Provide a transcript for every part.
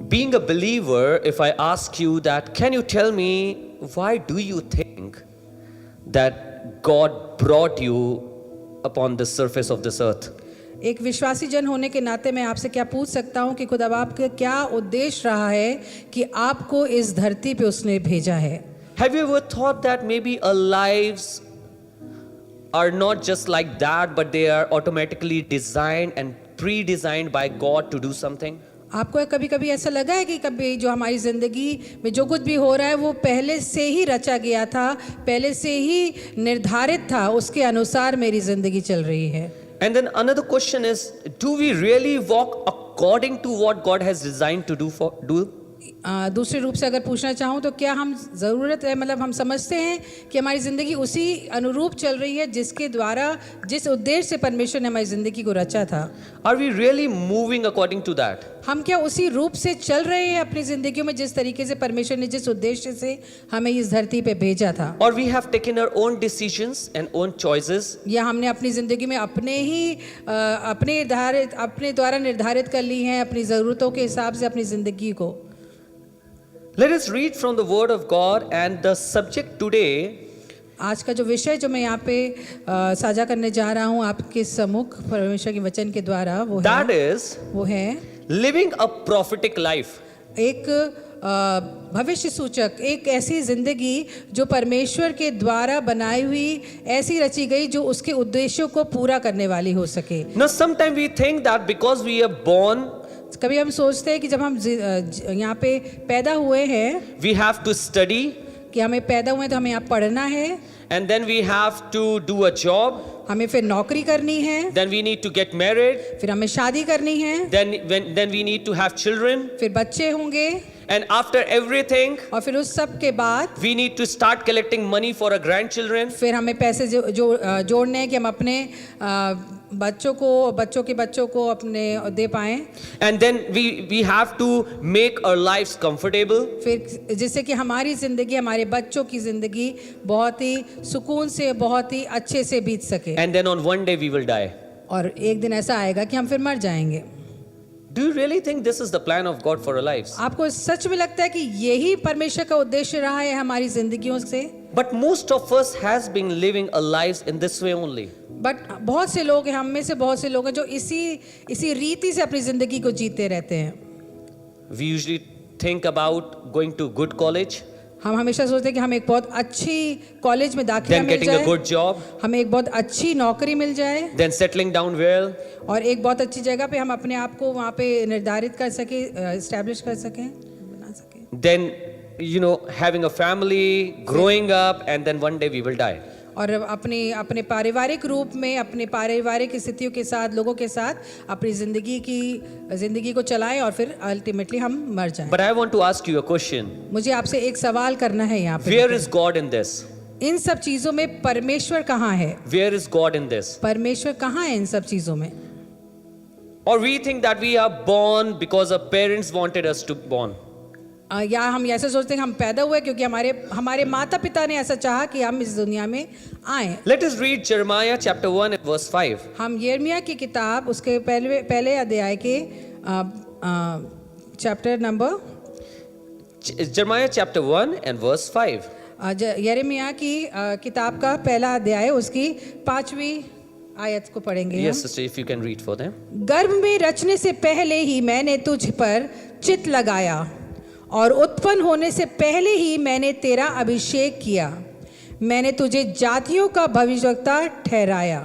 Being a believer, if I ask you that, can you tell me why do you think that God brought you upon the surface of this earth? एक विश्वासी जन होने के नाते मैं आपसे क्या पूछ सकता हूँ कि खुदा बाप का क्या उद्देश्य रहा है कि आपको इस धरती पे उसने भेजा है? Have you ever thought that maybe our lives are not just like that, but they are automatically designed and pre-designed by God to do something? आपको कभी कभी ऐसा लगा है कि कभी जो हमारी ज़िंदगी में जो कुछ भी हो रहा है वो पहले से ही रचा गया था, पहले से ही निर्धारित था, उसके अनुसार मेरी ज़िंदगी चल रही है? And then another question is, do we really walk according to what God has designed to do? दूसरे रूप से अगर पूछना चाहूँ तो क्या हम ज़रूरत है, मतलब हम समझते हैं कि हमारी ज़िंदगी उसी अनुरूप चल रही है जिसके द्वारा, जिस उद्देश्य से परमेश्वर ने हमारी ज़िंदगी को रचा था? Are we really moving according to that? हम क्या उसी रूप से चल रहे हैं अपनी ज़िंदगियों में जिस तरीके से परमेश्वर ने जिस उद्देश्य से हमें इस धरती पे भेजा था? Or we have taken our own decisions and own choices? या हमने अपनी ज़िंदगी में अपने द्वारा निर्धारित कर ली हैं अपनी ज़रूरतों के हिसाब से अपनी ज़िंदगी को? Let us read from the Word of God, and the subject today आज का जो विषय जो मैं यहाँ पे साझा करने जा रहा हूँ आपके सम्मुख परमेश्वर के वचन के द्वारा वो है living a prophetic life. एक भविष्य सूचक, एक ऐसी जिंदगी जो परमेश्वर के द्वारा बनाई हुई, ऐसी रची गई जो उसके उद्देश्यों को पूरा करने वाली हो सके. Now sometimes we think that because we are born, कभी हम सोचते हैं कि जब हम यहाँ पे पैदा हुए हैं, we have to study, कि हमें पैदा हुए तो हमें यहाँ पढ़ना है, and then we have to do a job, हमें फिर नौकरी करनी है, then we need to get married, फिर हमें शादी करनी है, then we need to have children, फिर बच्चे होंगे, and after everything और फिर उस सब के बाद we need to start collecting money for our grandchildren, फिर हमें पैसे जोड़ने हैं कि हम अपने बच्चों के बच्चों को अपने दे पाएं, and then we have to make our lives comfortable, फिर जिससे कि हमारी ज़िंदगी, हमारे बच्चों की ज़िंदगी बहुत ही सुकून से, बहुत ही अच्छे से बीत सके, and then on one day we will die. और एक दिन ऐसा आएगा कि हम फिर मर जाएंगे. Do you really think this is the plan of God for our lives? आपको सच में लगता है कि यही परमेश्वर का उद्देश्य रहा है हमारी जिंदगियों से? But most of us has been living our lives in this way only. But बहुत से लोग हैं, हम में से बहुत से लोग हैं जो इसी रीति से अपनी जिंदगी को जीते रहते हैं. We usually think about going to good college, हम हमेशा सोचते हैं कि हमें एक बहुत अच्छी कॉलेज में दाखिला then मिल getting a जाए, good job, हमें एक बहुत अच्छी नौकरी मिल जाए, then settling down well, और एक बहुत अच्छी जगह पे हम अपने आप को वहाँ पे निर्धारित कर सके, एस्टैब्लिश कर सकें, बना सकें, then having a family, growing up, and then one day we will die. और अपने पारिवारिक रूप में, अपने पारिवारिक स्थितियों के साथ, लोगों के साथ अपनी जिंदगी को चलाएं और फिर अल्टीमेटली हम मर जाएं. But I want to ask you a question. मुझे आपसे एक सवाल करना है यहाँ पे. Where is God in this? इन सब चीजों में परमेश्वर कहाँ है? Where is God in this? परमेश्वर कहाँ है इन सब चीजों में? Or we think that we are born because our parents wanted us to born. या हम ऐसा सोचते हैं हम पैदा हुए क्योंकि हमारे माता पिता ने ऐसा चाहा कि हम इस दुनिया में आए. Let us read Jeremiah chapter 1 and verse 5. हम यिर्मयाह की किताब उसके पहले अध्याय के chapter number Jeremiah chapter 1 and verse 5. यिर्मयाह की किताब का पहला अध्याय उसकी 5वीं आयत को पढ़ेंगे. Yes, sister, if you can read for them. गर्भ में रचने से पहले ही मैंने तुझ पर चित्त लगाया और उत्पन्न होने से पहले ही मैंने तेरा अभिषेक किया. मैंने तुझे जातियों का भविष्यवक्ता ठहराया.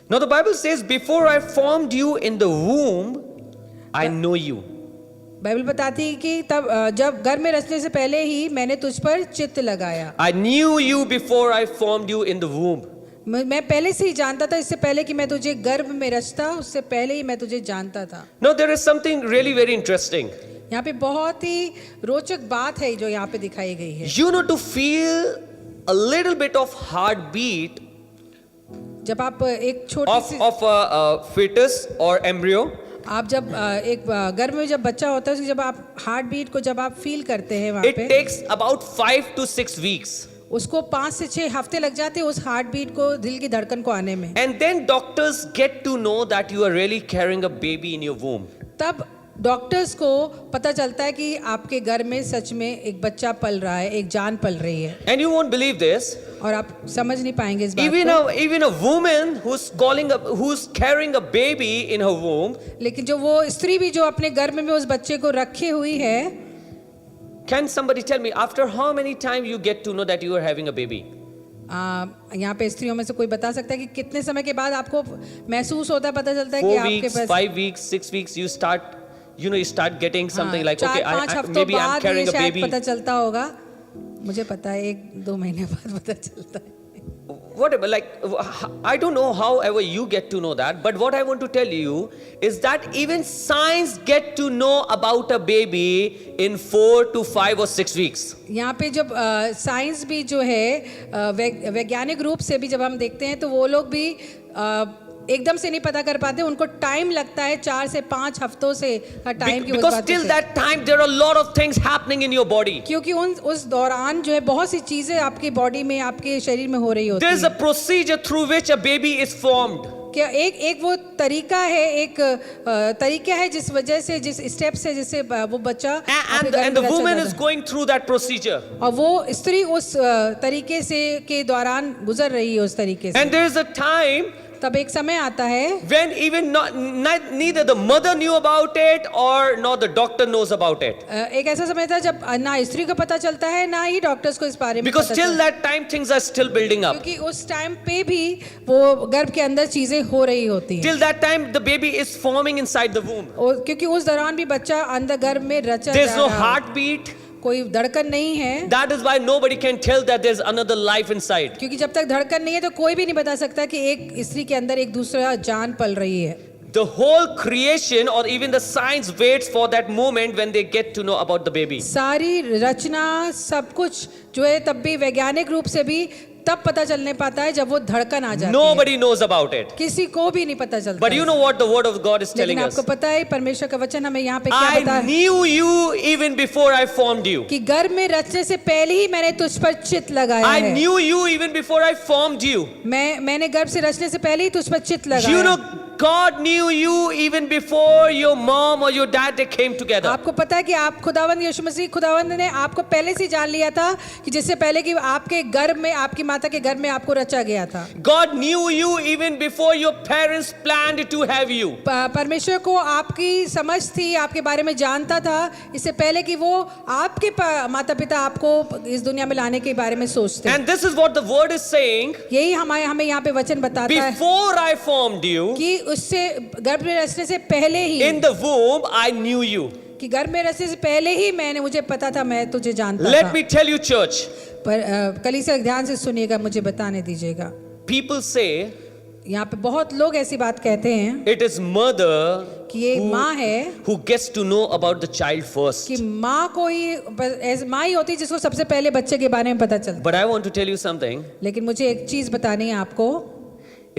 Now the Bible says, before I formed you in the womb, I know you. Bible बताती है कि तब जब गर्भ में रचने से पहले ही मैंने तुझ पर चित्त लगाया. I knew you before I formed you in the womb. मैं पहले से ही जानता था, इससे पहले कि मैं तुझे गर्भ में रचता, उससे पहले ही मैं तुझे जानता था. Now there is something really very interesting. यहाँ पे बहुत ही रोचक बात है जो यहाँ पे दिखाई गई है. To feel a little bit of heartbeat जब आप एक छोटी सी of a fetus or embryo, आप जब एक गर्भ में जब बच्चा होता है, जब आप हार्ट बीट को जब आप फील करते हैं वहाँ it पे, takes about 5 to 6 weeks. उसको 5 से 6 हफ्ते लग जाते हैं उस हार्ट बीट को, दिल की धड़कन को आने में. And then doctors get to know that you are really carrying a baby in your womb. तब डॉक्टर्स को पता चलता है कि आपके घर में सच में एक बच्चा पल रहा है, एक जान पल रही है, And you won't believe this. और आप समझ नहीं पाएंगे इस बात Even a woman who's carrying a baby in her womb को। लेकिन जो वो स्त्री भी जो अपने गर्भ में उस बच्चे को रखे हुई है, can somebody tell me after how many time you get to know that you are having a baby? यहाँ पे स्त्रियों में से कोई बता सकता है कि कितने समय के बाद आपको महसूस होता है, पता चलता है कि 4 आपके weeks, pass 5 weeks, 6 weeks, you start getting something like, okay, 4-5 हफ्तों maybe I'm बाद carrying ये a शायद baby. पता चलता होगा, मुझे पता है 1-2 महीने बाद पता चलता है। Whatever, like, I don't know however you get to know that, but what I want to tell you is that even science get to know about a baby in 4 to 5 or 6 weeks. यहाँ पे जब science भी जो है वैज्ञानिक रूप से भी जब हम देखते हैं तो वो लोग भी एकदम से नहीं पता कर पाते, उनको टाइम लगता है 4 से 5 हफ्तों से का टाइम की Because till that time there are a lot of things happening in your body. क्योंकि उस दौरान जो है बहुत सी चीजें आपकी बॉडी में, आपके शरीर में हो रही होती There is हैं। a procedure through which a baby is formed. क्या एक वो तरीका है, एक तरीका है जिस वजह से, जिस स्टेप से जिससे वो बच्चा आपके गर्भ And में the रचा woman जाता is है। going through that procedure. और वो स्त्री उस तरीके से के दौरान गुजर रही है उस तरीके से। And there is a time तब एक समय आता है when even neither the mother knew about it or nor the doctor knows about it. एक ऐसा समय था जब ना स्त्री को पता चलता है ना ही डॉक्टर्स को इस बारे में Because पता till चलता है। that time things are still building up. क्योंकि उस टाइम पे भी वो गर्भ के अंदर चीजें हो रही होती हैं। Till that time the baby is forming inside the womb. क्योंकि उस दौरान भी बच्चा अंदर गर्भ में रचा There's जा no रहा है। heartbeat. कोई धड़कन नहीं है। That is why nobody can tell that there's another life inside. क्योंकि जब तक धड़कन नहीं है तो कोई भी नहीं बता सकता कि एक स्त्री के अंदर एक दूसरा जान पल रही है। The whole creation or even the science waits for that moment when they get to know about the baby. सारी रचना सब कुछ जो है तब भी वैज्ञानिक रूप से भी तब पता चलने पाता है जब वो धड़कन आ जाती है। Nobody knows about it. किसी को भी नहीं पता चलता। But you know what the word of God is telling लेकिन us? आपको पता है परमेश्वर का वचन हमें यहाँ पे क्या बता I knew you even before I formed you. कि गर्भ में रचने से पहले ही मैंने तुझ पर चित्त लगाया I है। knew you even before I formed you. मैंने गर्भ से रचने से पहले ही तुझ पर चित्त You लगाया। know, God knew you even before your mom or your dad they came together. आपको पता है कि आप खुदावंद यीशु मसीह खुदावंद ने आपको पहले से जान लिया था कि जिससे पहले कि आपके गर्भ में, आपकी माता के गर्भ में आपको रचा गया था। God knew you even before your parents planned to have you. परमेश्वर को आपकी समझ थी, आपके बारे में जानता था इससे पहले कि वो आपके माता पिता आपको इस दुनिया में लाने के बारे में सोचते। And this is what the word is saying. यही हमें यहाँ पे वचन बताता है Before I formed you, कि उससे गर्भ में रचने से पहले ही, in the womb, I knew you. कि गर्भ में रचने से पहले ही मुझे पता था, मैं तुझे जानता Let था। me tell you, church. पर कलीसिया ध्यान से सुनिएगा, मुझे बताने दीजिएगा। People say यहाँ पे बहुत लोग ऐसी बात कहते हैं it is mother कि ये माँ है who gets to know about the child first. कि माँ को ही, माँ ही होती है जिसको सबसे पहले बच्चे के बारे में पता चलता। But I want to tell you something. लेकिन मुझे एक चीज बतानी है आपको,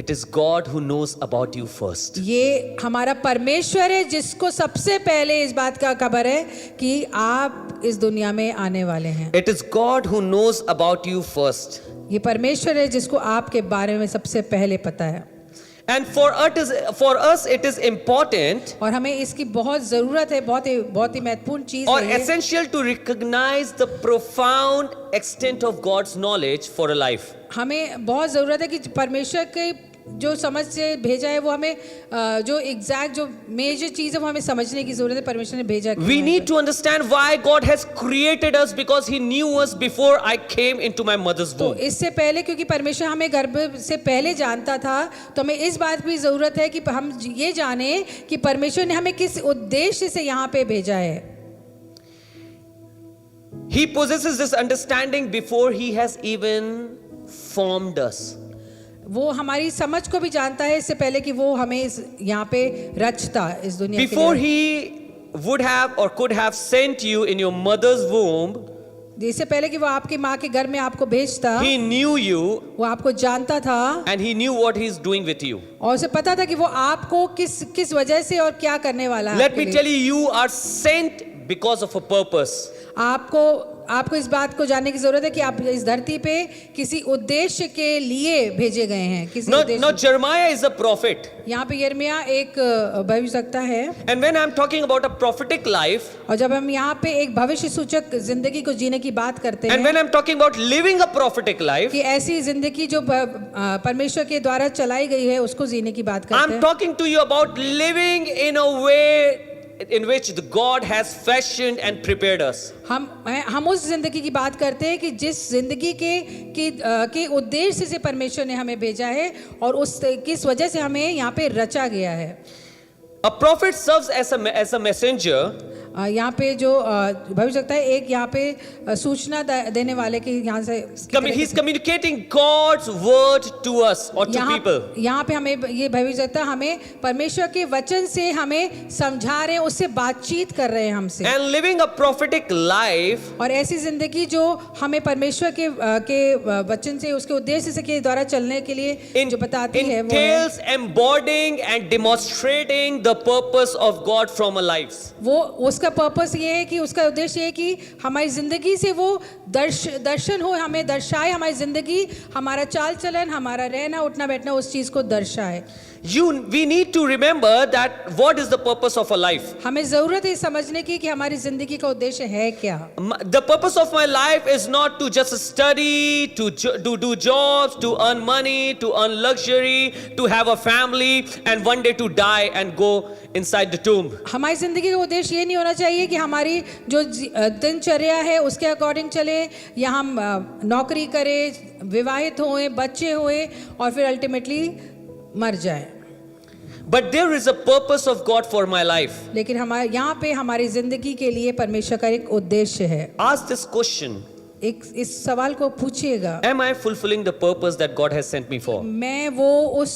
It is God who knows about you first. ये हमारा परमेश्वर है जिसको सबसे पहले इस बात का खबर है कि आप इस दुनिया में आने वाले हैं। It is God who knows about you first. ये परमेश्वर है जिसको आपके बारे में सबसे पहले पता है। And for us it is important और हमें इसकी बहुत जरूरत है, बहुत ही महत्वपूर्ण चीज or है ये। essential to recognize the profound extent of God's knowledge for a life. हमें बहुत ज़रूरत है कि परमेश्वर के जो समझ से भेजा है वो हमें जो एग्जैक्ट जो मेजर चीज़ है वो हमें समझने की ज़रूरत है, परमेश्वर ने भेजा क्यों We है। need to understand why God has created us because He knew us before I came into my mother's तो womb. इससे पहले क्योंकि परमेश्वर हमें गर्भ से पहले जानता था, तो हमें इस बात की ज़रूरत है कि हम ये जाने कि परमेश्वर ने हमें किस उद्देश्य से यहाँ पे भेजा है। He possesses this understanding before He has even formed us. वो हमारी समझ को भी जानता है इससे पहले कि वो हमें इस यहाँ पे रचता इस दुनिया के Before लिए। He would have or could have sent you in your mother's womb, इससे पहले कि वो आपकी माँ के घर में आपको भेजता, He knew you वो आपको जानता था and He knew what He's doing with you. और उसे पता था कि वो आपको किस वजह से और क्या करने वाला है। Let आपके me लिए। tell you, you are sent because of a purpose. आपको इस बात को जानने की जरूरत है कि आप इस धरती पे किसी उद्देश्य के लिए भेजे गए हैं, किसी Now उद्देश्य। Jeremiah is a prophet. यहाँ पे यिर्मयाह एक भविष्यवक्ता है, And when I'm talking about a prophetic life, और जब हम यहाँ पे एक भविष्य सूचक जिंदगी को जीने की बात करते and हैं when I'm talking about living a prophetic life, कि ऐसी जिंदगी जो परमेश्वर के द्वारा चलाई गई है उसको जीने की बात करते I'm हैं, talking to you about living in a way in which the God has fashioned and prepared us. हम उस जिंदगी की बात करते हैं कि जिस जिंदगी के उद्देश्य से परमेश्वर ने हमें भेजा है और उस किस वजह से हमें यहाँ पे रचा गया है। A prophet serves as a messenger यहाँ पे जो भविष्यवक्ता है, एक यहाँ पे सूचना देने वाले की यहाँ से he's communicating God's word to us or to people. यहाँ पे हमें ये भविष्यवक्ता हमें परमेश्वर के वचन से हमें समझा रहे हैं, उससे बातचीत कर रहे हैं हमसे। And living a prophetic life और ऐसी जिंदगी जो हमें परमेश्वर के वचन से उसके उद्देश्य से के द्वारा चलने के लिए जो बताती है वो है, entails embodying and demonstrating the purpose of God from our lives. वो उसका पर्पस ये है कि उसका उद्देश्य ये है कि हमारी जिंदगी से वो दर्शन हो, हमें दर्शाए, हमारी जिंदगी, हमारा चाल चलन, हमारा रहना उठना बैठना उस चीज को दर्शाए। We need to remember that what is the purpose of a life. हमें जरूरत है समझने की कि हमारी जिंदगी का उद्देश्य है क्या। The purpose of my life is not to just study, to do jobs, to earn money, to earn luxury, to have a family, and one day to die and go inside the tomb. हमारी जिंदगी का उद्देश्य ये नहीं होना चाहिए कि हमारी जो दिनचर्या है उसके अकॉर्डिंग चले, या हम नौकरी करें, विवाहित होए, बच्चे होए और फिर अल्टीमेटली मर जाए। But there is a purpose of God for my life. लेकिन हमारे यहाँ पे हमारी जिंदगी के लिए परमेश्वर का एक उद्देश्य है। Ask this question. इस सवाल को पूछिएगा, Am I fulfilling the purpose that God has sent me for? मैं वो उस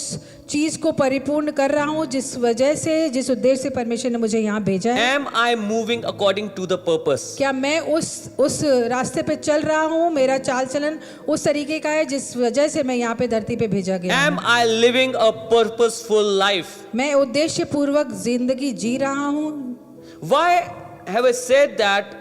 चीज को परिपूर्ण कर रहा हूँ जिस वजह से, जिस उद्देश्य से परमेश्वर ने मुझे यहाँ भेजा है? Am I moving according to the purpose? क्या मैं उस रास्ते पे चल रहा हूँ, मेरा चाल चलन उस तरीके का है जिस वजह से मैं यहाँ पे धरती पे भेजा गया Am हूँ? I living a purposeful life? मैं उद्देश्य पूर्वक जिंदगी जी रहा हूँ। Why have I said that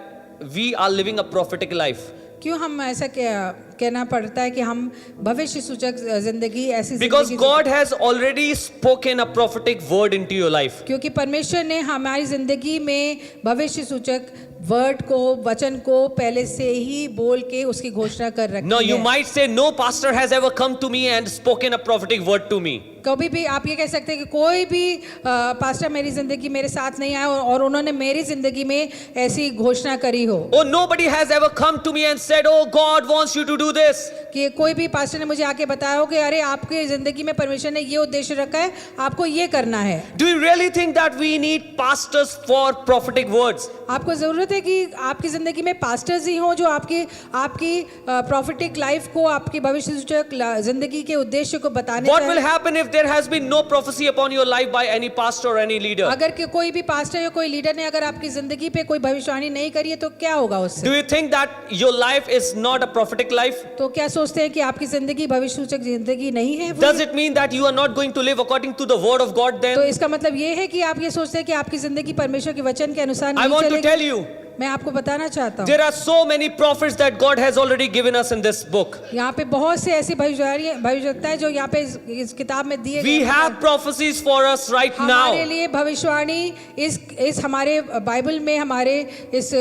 we are living a prophetic life? क्यों हम ऐसा कहना पड़ता है कि हम भविष्य सूचक जिंदगी ऐसी Because जिंदगी God has already spoken a prophetic word into your life. क्योंकि परमेश्वर ने हमारी जिंदगी में भविष्य सूचक वर्ड को, वचन को पहले से ही बोल के उसकी घोषणा कर रखी Now you है। might say, no pastor has ever come to me and spoken a prophetic word to me. कभी भी आप ये कह सकते हैं कि कोई भी पास्टर मेरी जिंदगी मेरे साथ नहीं आया और उन्होंने मेरी जिंदगी में ऐसी घोषणा करी हो। Oh, nobody has ever come to me and said, oh, God wants you to do this. कि कोई भी पास्टर ने मुझे आके बताया हो कि अरे आपके जिंदगी में परमेश्वर ने ये उद्देश्य रखा है, आपको ये करना है। Do you really think that we need pastors for prophetic words? आपको जरूरत है कि आपकी जिंदगी में पास्टर्स ही हों जो आपकी प्रॉफिटिक लाइफ को, आपकी भविष्य सूचक जिंदगी के उद्देश्य को बताने What will happen if there has been no prophecy upon your life by any pastor or any leader? अगर कोई भी पास्टर या कोई लीडर ने अगर आपकी जिंदगी पे कोई भविष्यवाणी नहीं करी है तो क्या होगा उससे? Do you think that your life is not a prophetic life? तो क्या सोचते हैं कि आपकी जिंदगी भविष्य सूचक जिंदगी नहीं है? Does it mean that you are not going to live according to the word of God then? तो इसका मतलब ये है कि आप ये सोचते हैं कि आपकी जिंदगी परमेश्वर के वचन के अनुसार I नहीं want to चलेगी? tell you, मैं आपको बताना चाहता हूँ, there are so many prophets that God has already given us in this book. यहाँ पे बहुत से ऐसी भविष्यवक्ताएं जो यहाँ पे इस किताब में दिए We गए have prophecies for us right हमारे now. लिए भविष्यवाणी इस हमारे बाइबल में, हमारे इस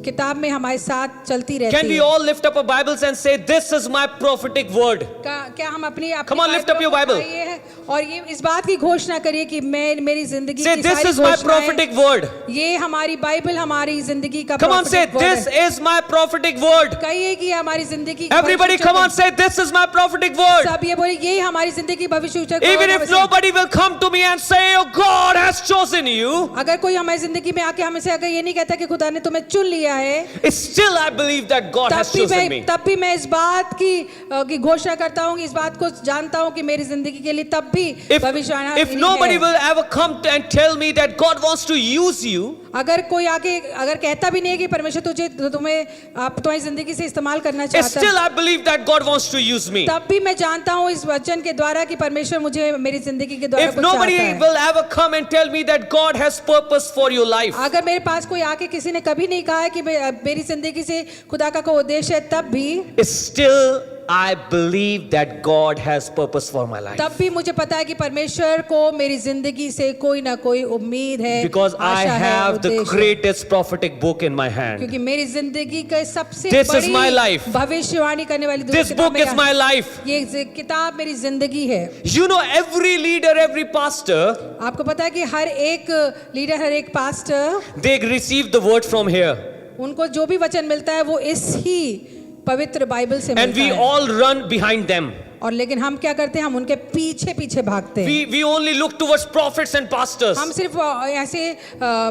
किताब में हमारे साथ चलती रहती Can we है। all lift up our Bibles and say, this is my prophetic word? क्या हम अपनी Come on, lift up your Bible. और ये इस बात की घोषणा करिए कि मैं मेरी जिंदगी Say, की this सारी is my घोषणाएं, prophetic word. ये हमारी बाइबल हमारी जिंदगी का Come on, say, prophetic word this है। is my prophetic word. कहिए कि हमारी जिंदगी की Everybody भविष्य come on, सूचक- say, this is my prophetic word. सब ये बोले ये हमारी जिंदगी भविष्य सूचक Even word if है। nobody will come to me and say, oh, God has chosen you, अगर कोई हमारी जिंदगी में आके हमसे अगर ये नहीं कहता कि खुदा ने तुम्हें चुन लिया है, still I believe that God has chosen me. तब भी मैं इस बात की घोषणा करता हूँ, इस बात को जानता हूँ कि मेरी जिंदगी के लिए तब भी भी भविष्यवाणी if nobody will ever come and tell me that God wants to use you, अगर कोई आके अगर कहता भी नहीं है कि परमेश्वर तुझे तुम्हारी जिंदगी से इस्तेमाल करना चाहता still है, I believe that God wants to use me. तब भी मैं जानता हूँ इस वचन के द्वारा कि परमेश्वर मुझे मेरी जिंदगी के द्वारा If कुछ nobody चाहता है। will ever come and tell me that God has purpose for your life, अगर मेरे पास कोई आके किसी ने कभी नहीं कहा है कि मेरी जिंदगी से खुदा का कोई उद्देश्य है, तब भी still I believe that God has purpose for my life. तब भी मुझे पता है कि परमेश्वर को मेरी जिंदगी से कोई ना कोई उम्मीद है, Because I आशा है, have the उद्देश्य है। greatest prophetic book in my hand. क्योंकि मेरी जिंदगी का सबसे This is बड़ी my life. भविष्यवाणी करने वाली दूसरी This किताब book is my life. ये किताब मेरी जिंदगी है। You know, every leader, every pastor, आपको पता है कि हर एक लीडर, हर एक pastor, they receive the word from here. उनको जो भी वचन मिलता है वो इस ही पवित्र बाइबल से And मिलता we है। all run behind them. और लेकिन हम क्या करते हैं, हम उनके पीछे पीछे भागते हैं। We only look towards prophets and pastors. हम सिर्फ ऐसे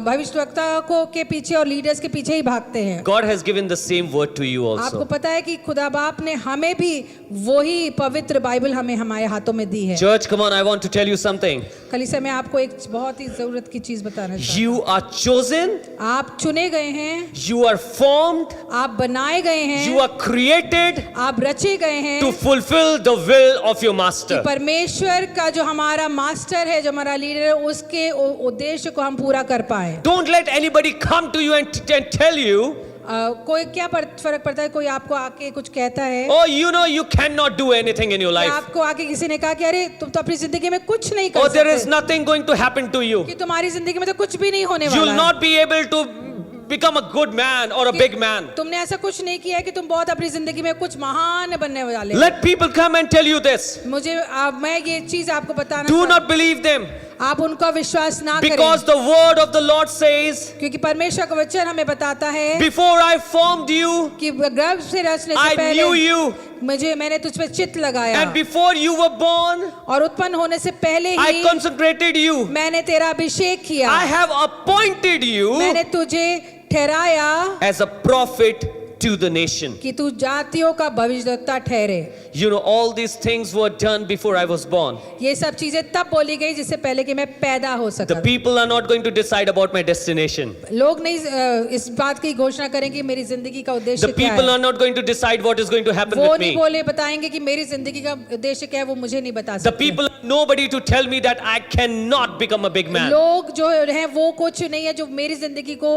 भविष्यवक्ता को के पीछे और लीडर्स के पीछे ही भागते हैं। God has given the same word to you आपको also. पता है कि खुदा बाप ने हमें भी वही पवित्र बाइबल हमें हमारे हाथों में दी है। Church, come on, I want to tell you something. कलीसिया में आपको एक बहुत ही जरूरत की चीज बताना चाहता You are chosen, हूं। आप चुने गए हैं, you are formed, आप बनाए गए हैं, you are created आप रचे गए हैं to fulfill the will of your master. परमेश्वर का जो हमारा मास्टर है, जो हमारा लीडर है, उसके उद्देश्य को हम पूरा कर पाए। Don't let anybody come to you and tell you, कोई क्या फर्क पड़ता है, कोई आपको आके कुछ कहता है, oh, you know, you cannot do anything in your या life. आपको आके किसी ने कहा कि अरे तुम तो अपनी जिंदगी में कुछ नहीं कर Oh, there is सकते, nothing going to happen to you. कि तुम्हारी जिंदगी में तो कुछ भी नहीं होने You will वाला है, not be able to become a good man or a कि big man. तुमने ऐसा कुछ नहीं किया है कि तुम बहुत अपनी जिंदगी में कुछ महान बनने वाले हो। Let people come and tell you this. मैं ये चीज आपको बताना Do चाहती not believe them, आप उनका विश्वास ना because करें, the word of the Lord says, क्योंकि परमेश्वर का वचन हमें बताता है before I formed you, कि गर्भ से रचने से I knew पहले you, मैंने तुझ पे चित्त लगाया, and before you were born, और उत्पन्न होने से पहले I ही consecrated you. मैंने तेरा अभिषेक किया, I have appointed you मैंने तुझे ठहराया as a prophet to the nation. कि तू जातियों का भविष्यद्वक्ता ठहरे। You know, all these things were done before I was born. ये सब चीजें तब बोली गई जिससे पहले कि मैं पैदा हो The सका। people are not going to decide about my destination. लोग नहीं इस बात की घोषणा करेंगे मेरी जिंदगी का The उद्देश्य क्या people है, are not going to decide what is going to happen वो with नहीं me. बोले बताएंगे कि मेरी जिंदगी का उद्देश्य क्या है, वो मुझे नहीं बता The सकते। people are nobody to tell me that I cannot become a big man. लोग जो हैं वो कुछ नहीं है जो मेरी जिंदगी को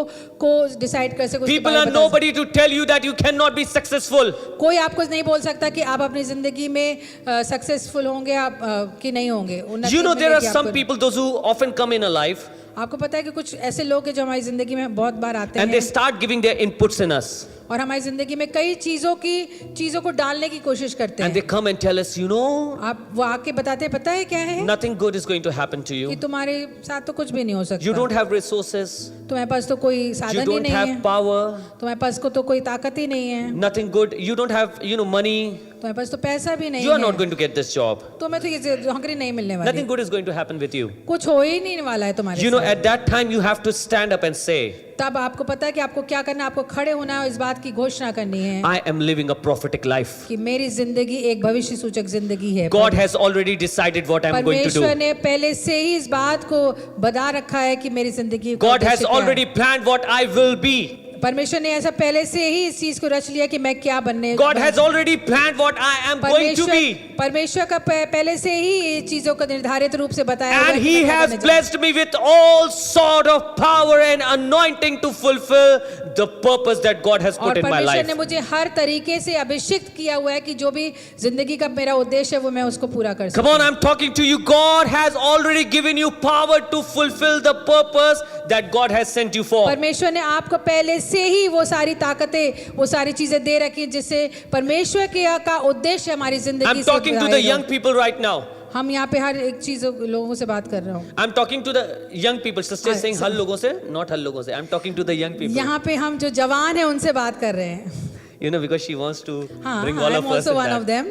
डिसाइड कर सके, उसके People बारे are में बता nobody to tell you that you cannot be successful. सके। कोई आपको नहीं बोल सकता कि आप अपनी जिंदगी में सक्सेसफुल होंगे आप कि नहीं होंगे। उन्नति You know, there are मिलेगी some आपको। people, those who often come in a life, आपको पता है कि कुछ ऐसे लोग हैं जो हमारी जिंदगी में बहुत बार आते and they हैं start giving their inputs in us. और हमारी जिंदगी में कई चीजों को डालने की कोशिश करते And they हैं। come and tell us, you know, आप वो आके बताते हैं, पता है क्या है nothing good is going to happen to कि you. तुम्हारे साथ तो कुछ भी नहीं हो You don't सकता, have resources. तुम्हारे पास तो कोई You साधन ही don't नहीं have है, power. तुम्हारे पास को तो कोई ताकत ही नहीं है, Nothing good. You don't have, money. तुम्हारे पास तो पैसा भी नहीं You are not है, going to get this job. तुम्हें तो ये नौकरी नहीं मिलने वाली, Nothing good is going to happen with you. कुछ हो ही नहीं वाला है तुम्हारे You know, साथ। at that time, you have to stand up and say, तब आपको पता है कि आपको क्या करना है, आपको खड़े होना है और इस बात की घोषणा करनी है I am living a prophetic life. कि मेरी जिंदगी एक भविष्य सूचक जिंदगी है। God has already decided what I am going to परमेश्वर do. ने पहले से ही इस बात को बता रखा है कि मेरी जिंदगी का God has उद्देश्य क्या है। already planned what I will be. परमेश्वर ने ऐसा पहले से ही इस चीज को रच लिया कि मैं क्या बनने God has already planned what I am going to be. परमेश्वर का पहले से ही ये चीजों को निर्धारित रूप से बताया हुआ है And कि He मैं क्या has बनने जा blessed me with all sort of power and anointing to fulfill the purpose that God has और put in my परमेश्वर life. ने मुझे हर तरीके से अभिषिक्त किया हुआ है कि जो भी जिंदगी का मेरा उद्देश्य है वो मैं उसको पूरा कर Come सकूं। on, I'm talking to you. God has already given you power to fulfill the purpose that God has sent you for. परमेश्वर ने आपको पहले से ही वो सारी ताकतें, वो सारी चीजें दे रखी हैं जिससे परमेश्वर का उद्देश्य हमारी जिंदगी I'm से talking to the जाहिर हो। young people right now. हम यहाँ पे हर एक चीज लोगों से बात कर रहा हूँ। I'm talking to the young people. Sister is saying हर लोगों से, not हर लोगों से. I'm talking to the young people. यहाँ पे हम जो जवान हैं उनसे बात कर रहे हैं। You know, because she wants to हाँ, bring I all am of us also in one that. of them.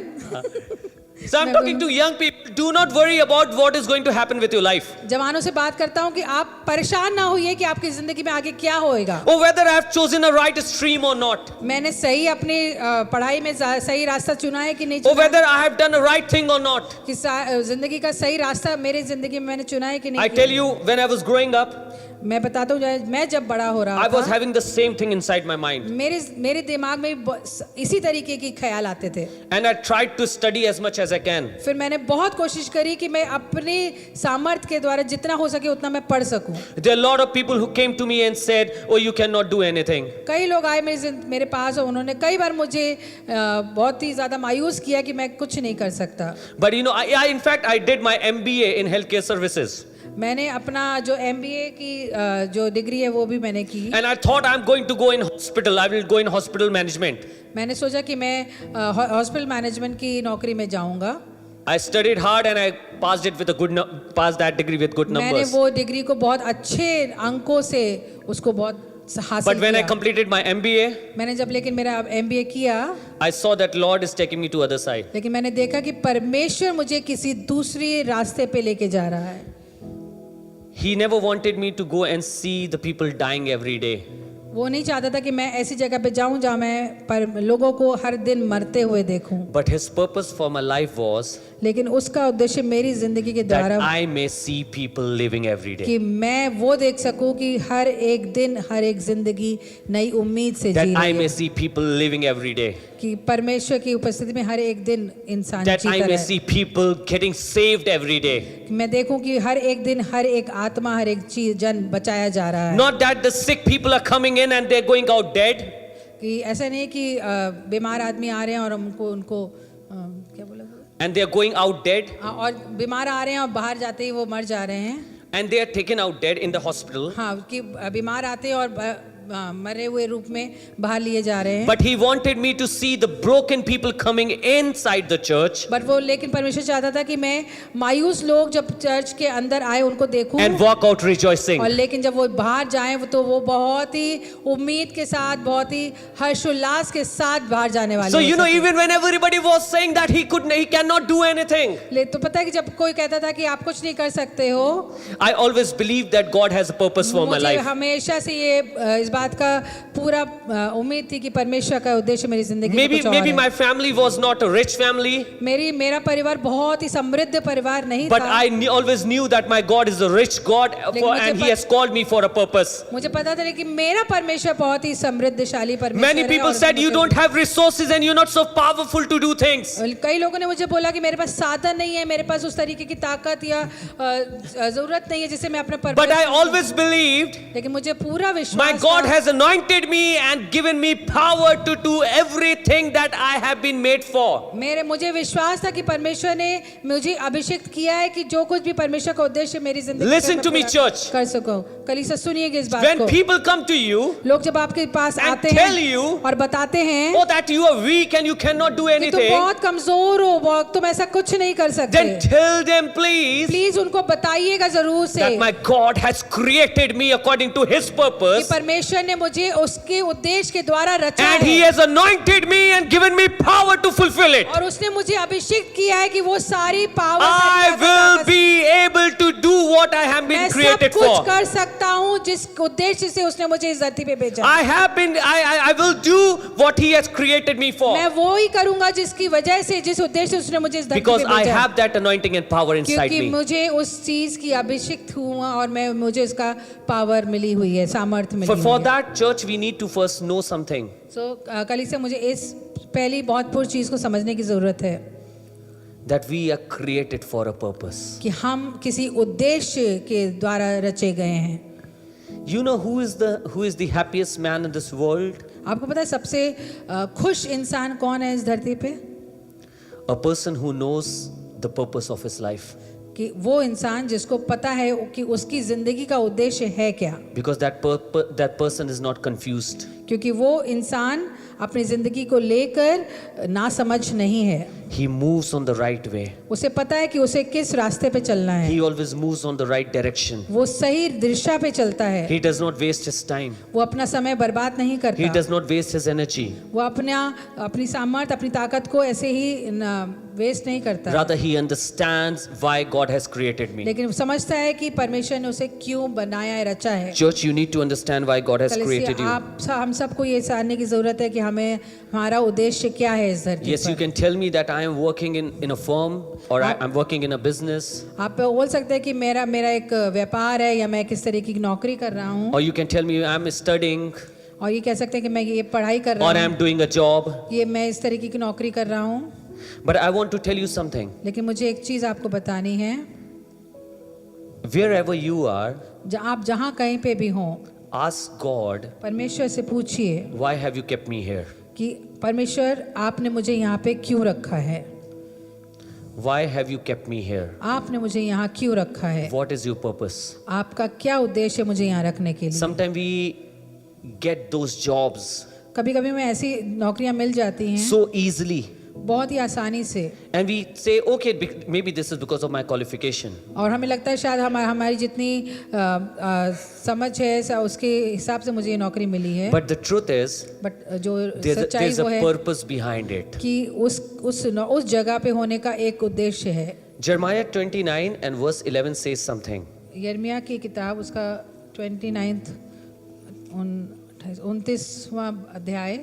So I'm talking to young people. Do not worry about what is going to happen with your life. जवानों से बात करता हूँ कि आप परेशान ना होइए कि आपकी जिंदगी में आगे क्या होएगा, Or whether I have chosen a right stream or not. मैंने सही अपनी पढ़ाई में सही रास्ता चुना है कि नहीं Or चुना है, whether I have done a right thing or not. कि जिंदगी का सही रास्ता मेरी जिंदगी में मैंने चुना है कि I नहीं tell किया। you, when I was growing up, मैं बताता हूँ, मैं जब बड़ा हो रहा I was था, having the same thing inside my mind. मेरे दिमाग में इसी तरीके की ख्याल आते थे। And I tried to study as much as I can. फिर मैंने बहुत कोशिश करी कि मैं अपने सामर्थ्य के द्वारा जितना हो सके उतना मैं पढ़ सकूं। There are a lot of people who came to me and said, "Oh, you cannot do anything." कई लोग आए मेरे पास और उन्होंने कई बार मुझे बहुत ही ज्यादा मायूस किया कि मैं कुछ नहीं कर सकता। But you know, in fact, I did my MBA in healthcare services. मैंने अपना जो MBA की जो डिग्री है वो भी मैंने की। And I thought I'm going to go in hospital. I will go in hospital management. मैंने सोचा कि मैं हॉस्पिटल मैनेजमेंट की नौकरी में जाऊंगा। I studied hard and I passed it with a passed that degree with good मैंने numbers. वो डिग्री को बहुत अच्छे अंकों से उसको बहुत हासिल But when I किया। completed my MBA, मैंने जब लेकिन मेरा MBA किया, I saw that Lord is taking me to other side. लेकिन मैंने देखा कि परमेश्वर मुझे किसी दूसरी रास्ते पे लेके जा रहा है। He never wanted me to go and see the people dying every day. वो नहीं चाहता था कि मैं ऐसी जगह पे जाऊं जहां मैं लोगों को हर दिन मरते हुए देखूं, But his purpose for my life was लेकिन उसका उद्देश्य मेरी जिंदगी के that द्वारा I may see people living every day. कि मैं वो देख सकूं कि हर एक दिन हर एक जिंदगी नई उम्मीद से जी That I रही may है, see people living every day. कि परमेश्वर की उपस्थिति में हर एक दिन इंसान That I जीता may रहे, see people getting saved every day. कि मैं देखूं कि हर एक दिन हर एक आत्मा हर एक चीज जन बचाया जा रहा है। Not that the sick people are coming in and they're going out dead. कि ऐसा नहीं कि बीमार आदमी आ रहे हैं और उनको क्या बोला And they're going out dead. और बीमार आ रहे हैं और बाहर जाते ही वो मर जा रहे हैं। And they are taken out dead in the hospital. हाँ, कि बीमार आते हैं और मरे हुए रूप में बाहर लिए जा रहे हैं। But he wanted me to see the broken people coming inside the church but वो लेकिन परमेश्वर चाहता था कि मैं मायूस लोग जब चर्च के अंदर आए उनको देखूं, and walk out rejoicing. और लेकिन जब वो बाहर जाएं तो वो बहुत ही उम्मीद के साथ बहुत ही हर्षोल्लास के साथ बाहर जाने वाले So हो you know, सकें। even when everybody was saying that he cannot do anything, तो पता है कि जब कोई कहता था कि आप कुछ नहीं कर सकते हो, I always believed that God has a purpose for my मुझे life. हमेशा से ये इस बात का पूरा उम्मीद थी कि परमेश्वर का उद्देश्य मेरी जिंदगी में कुछ और Maybe है। my family was not a rich family, मेरा परिवार बहुत ही समृद्ध परिवार नहीं but था, I always knew that my God is a rich God and He has called me for a purpose. मुझे पता था कि मेरा परमेश्वर बहुत ही समृद्धशाली परमेश्वर Many है people और said you मुझे- don't have resources and you're not so powerful to do things. कई लोगों ने मुझे बोला कि मेरे पास साधन नहीं है, मेरे पास उस तरीके की ताकत या जरूरत नहीं है जिससे मैं अपना But I परमेश्वर, always believed लेकिन मुझे पूरा my विश्वास God था has anointed me and given me power to do everything that I have been made for. मुझे विश्वास था कि परमेश्वर ने मुझे अभिषेक किया है कि जो कुछ भी परमेश्वर का उद्देश्य मेरी जिंदगी Listen में to me, पूरा church. कर सको। कलीसिया सुनिएगा इस बात When को। people come to you, लोग जब आपके पास and आते tell हैं you, और बताते हैं oh, that you are weak and you cannot do कि तुम anything, बहुत कमजोर हो, तुम ऐसा कुछ नहीं कर सकते, then tell them, please, please उनको बताइएगा जरूर से that my God has created me according to His कि purpose, परमेश्वर ने मुझे उसके उद्देश्य के द्वारा रचा and He है has anointed me and given me power to fulfill it. और उसने मुझे अभिषेक किया है कि वो सारी power I will be able to do what I have been मैं सब created कुछ for. कर सकता हूँ जिस उद्देश्य से उसने मुझे इस धरती पे भेजा। I will do what He has created me for. मैं वो ही करूंगा जिसकी वजह से जिस उद्देश्य से उसने मुझे इस धरती Because पे I भेजा, have that anointing and power inside क्योंकि me. मुझे उस चीज की अभिषिक्त हुआ और मुझे इसका पावर मिली हुई है, सामर्थ्य मिली For हुई है। that, church, we need to first know something. कलीसिया मुझे इस पहली बहुत पूर्ण चीज को समझने की जरूरत है That we are created for a purpose. कि हम किसी उद्देश्य के द्वारा रचे गए हैं। You know who is the happiest man in this world? आपको पता है सबसे खुश इंसान कौन है इस धरती पे? A person who knows the purpose of his life. कि वो इंसान जिसको पता है कि उसकी जिंदगी का उद्देश्य है क्या, Because that person is not confused. क्योंकि वो इंसान अपनी जिंदगी को लेकर ना समझ नहीं है। He moves on the right way. उसे पता है कि उसे किस रास्ते पे चलना है, He always moves on the right direction. वो सही दिशा पे चलता है, He does not waste his time. वो अपना समय बर्बाद नहीं He करता, does not waste his energy. वो अपनी सामर्थ्य अपनी ताकत को ऐसे ही वेस्ट नहीं करता, Rather, he understands why God has created me. लेकिन समझता है कि परमेश्वर ने उसे क्यों बनाया है, रचा है। Church, you need to understand why God has कलीसिया, created you. हम सबको ये जानने की जरूरत है कि हमारा उद्देश्य क्या है इस धरती Yes, you पर। can tell me that I am working in a firm or I'm working in a business, आप बोल सकते हैं कि मेरा एक व्यापार है या मैं किस तरीके की नौकरी कर रहा हूँ, or you can tell me I'm studying और ये कह सकते हैं कि मैं ये पढ़ाई कर or रहा I'm हूँ, doing a job. ये मैं इस तरीके की नौकरी कर रहा हूँ। But I want to tell you something. लेकिन मुझे एक चीज़ आपको बतानी है, Wherever you are, आप जहाँ कहीं पे भी हों, ask God, परमेश्वर से पूछिए why have you kept me here? कि परमेश्वर आपने मुझे यहाँ पे क्यों रखा है, Why have you kept me here? आपने मुझे यहाँ क्यों रखा है, What is your purpose? आपका क्या उद्देश्य है मुझे यहाँ रखने के लिए। Sometimes we get those jobs कभी कभी में ऐसी नौकरियाँ मिल जाती हैं so easily, बहुत ही आसानी से, and we say, okay, maybe this is because of my qualification. और हमें लगता है शायद हमारी जितनी समझ है उसके हिसाब से मुझे ये नौकरी मिली है, But the truth is, but जो there's सच्चाई a वो है purpose behind it. कि उस जगह पे होने का एक उद्देश्य है। Jeremiah 29 and verse 11 says something. यिर्मयाह की किताब उसका 29वां अध्याय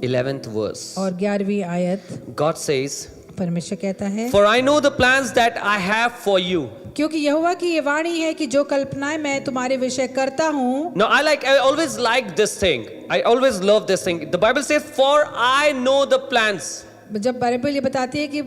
11th verse. और 11वीं आयत, God says, परमेश्वर कहता है, For I know the plans that I have for you. क्योंकि यहोवा की ये वाणी है कि जो कल्पनाएं मैं तुम्हारे विषय करता हूँ। Now I always like this thing. I always love this thing. The Bible says, For I know the plans. जब बाइबल ये बताती है कि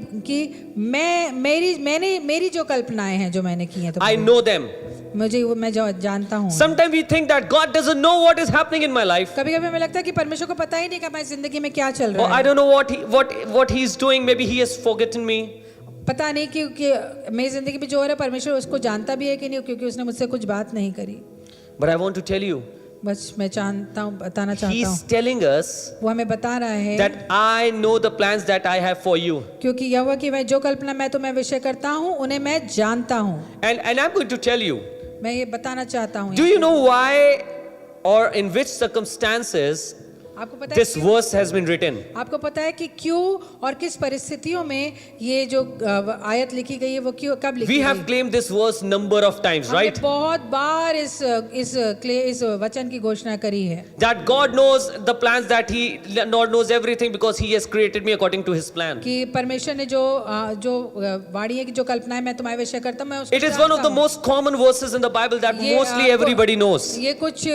मेरी जो कल्पनाएं हैं जो मैंने की हैं, तो I know them. मैं जो जानता हूँ। Sometimes we think that God doesn't know what is happening in my life. कभी कभी हमें लगता है कि परमेश्वर को पता ही नहीं कि हमारी जिंदगी में क्या चल Or रहा I है, don't know what he's doing. Maybe he has forgotten me. पता नहीं कि मेरी जिंदगी में जो हो रहा है परमेश्वर उसको जानता भी है कि नहीं, क्योंकि उसने मुझसे कुछ बात नहीं करी। But I want to tell you, बस मैं बताना चाहता he's हूँ, telling us वो हमें बता रहा है that I know the plans that I have for you. क्योंकि यहोवा की मैं जो कल्पना मैं तुम्हें विषय करता हूँ उन्हें मैं जानता हूँ। And I'm going to tell you, मैं ये बताना चाहता हूँ, do you know why or in which circumstances आपको पता है this verse has been written? आपको पता है कि क्यों और किस परिस्थितियों में ये जो आयत लिखी गई है वो क्यों कब लिखी We गई? have claimed this verse number of times, हमने right? बहुत बार इस वचन की घोषणा करी है That God knows the plans, that Lord knows everything because He has created me according to His plan. कि परमेश्वर ने जो वाणी है कि जो कल्पनाएं मैं तुम्हारे विषय करता हूं, मैं उसको It is one of जानता the हूं। most common verses in the Bible that ये mostly आपको- everybody knows. ये कुछ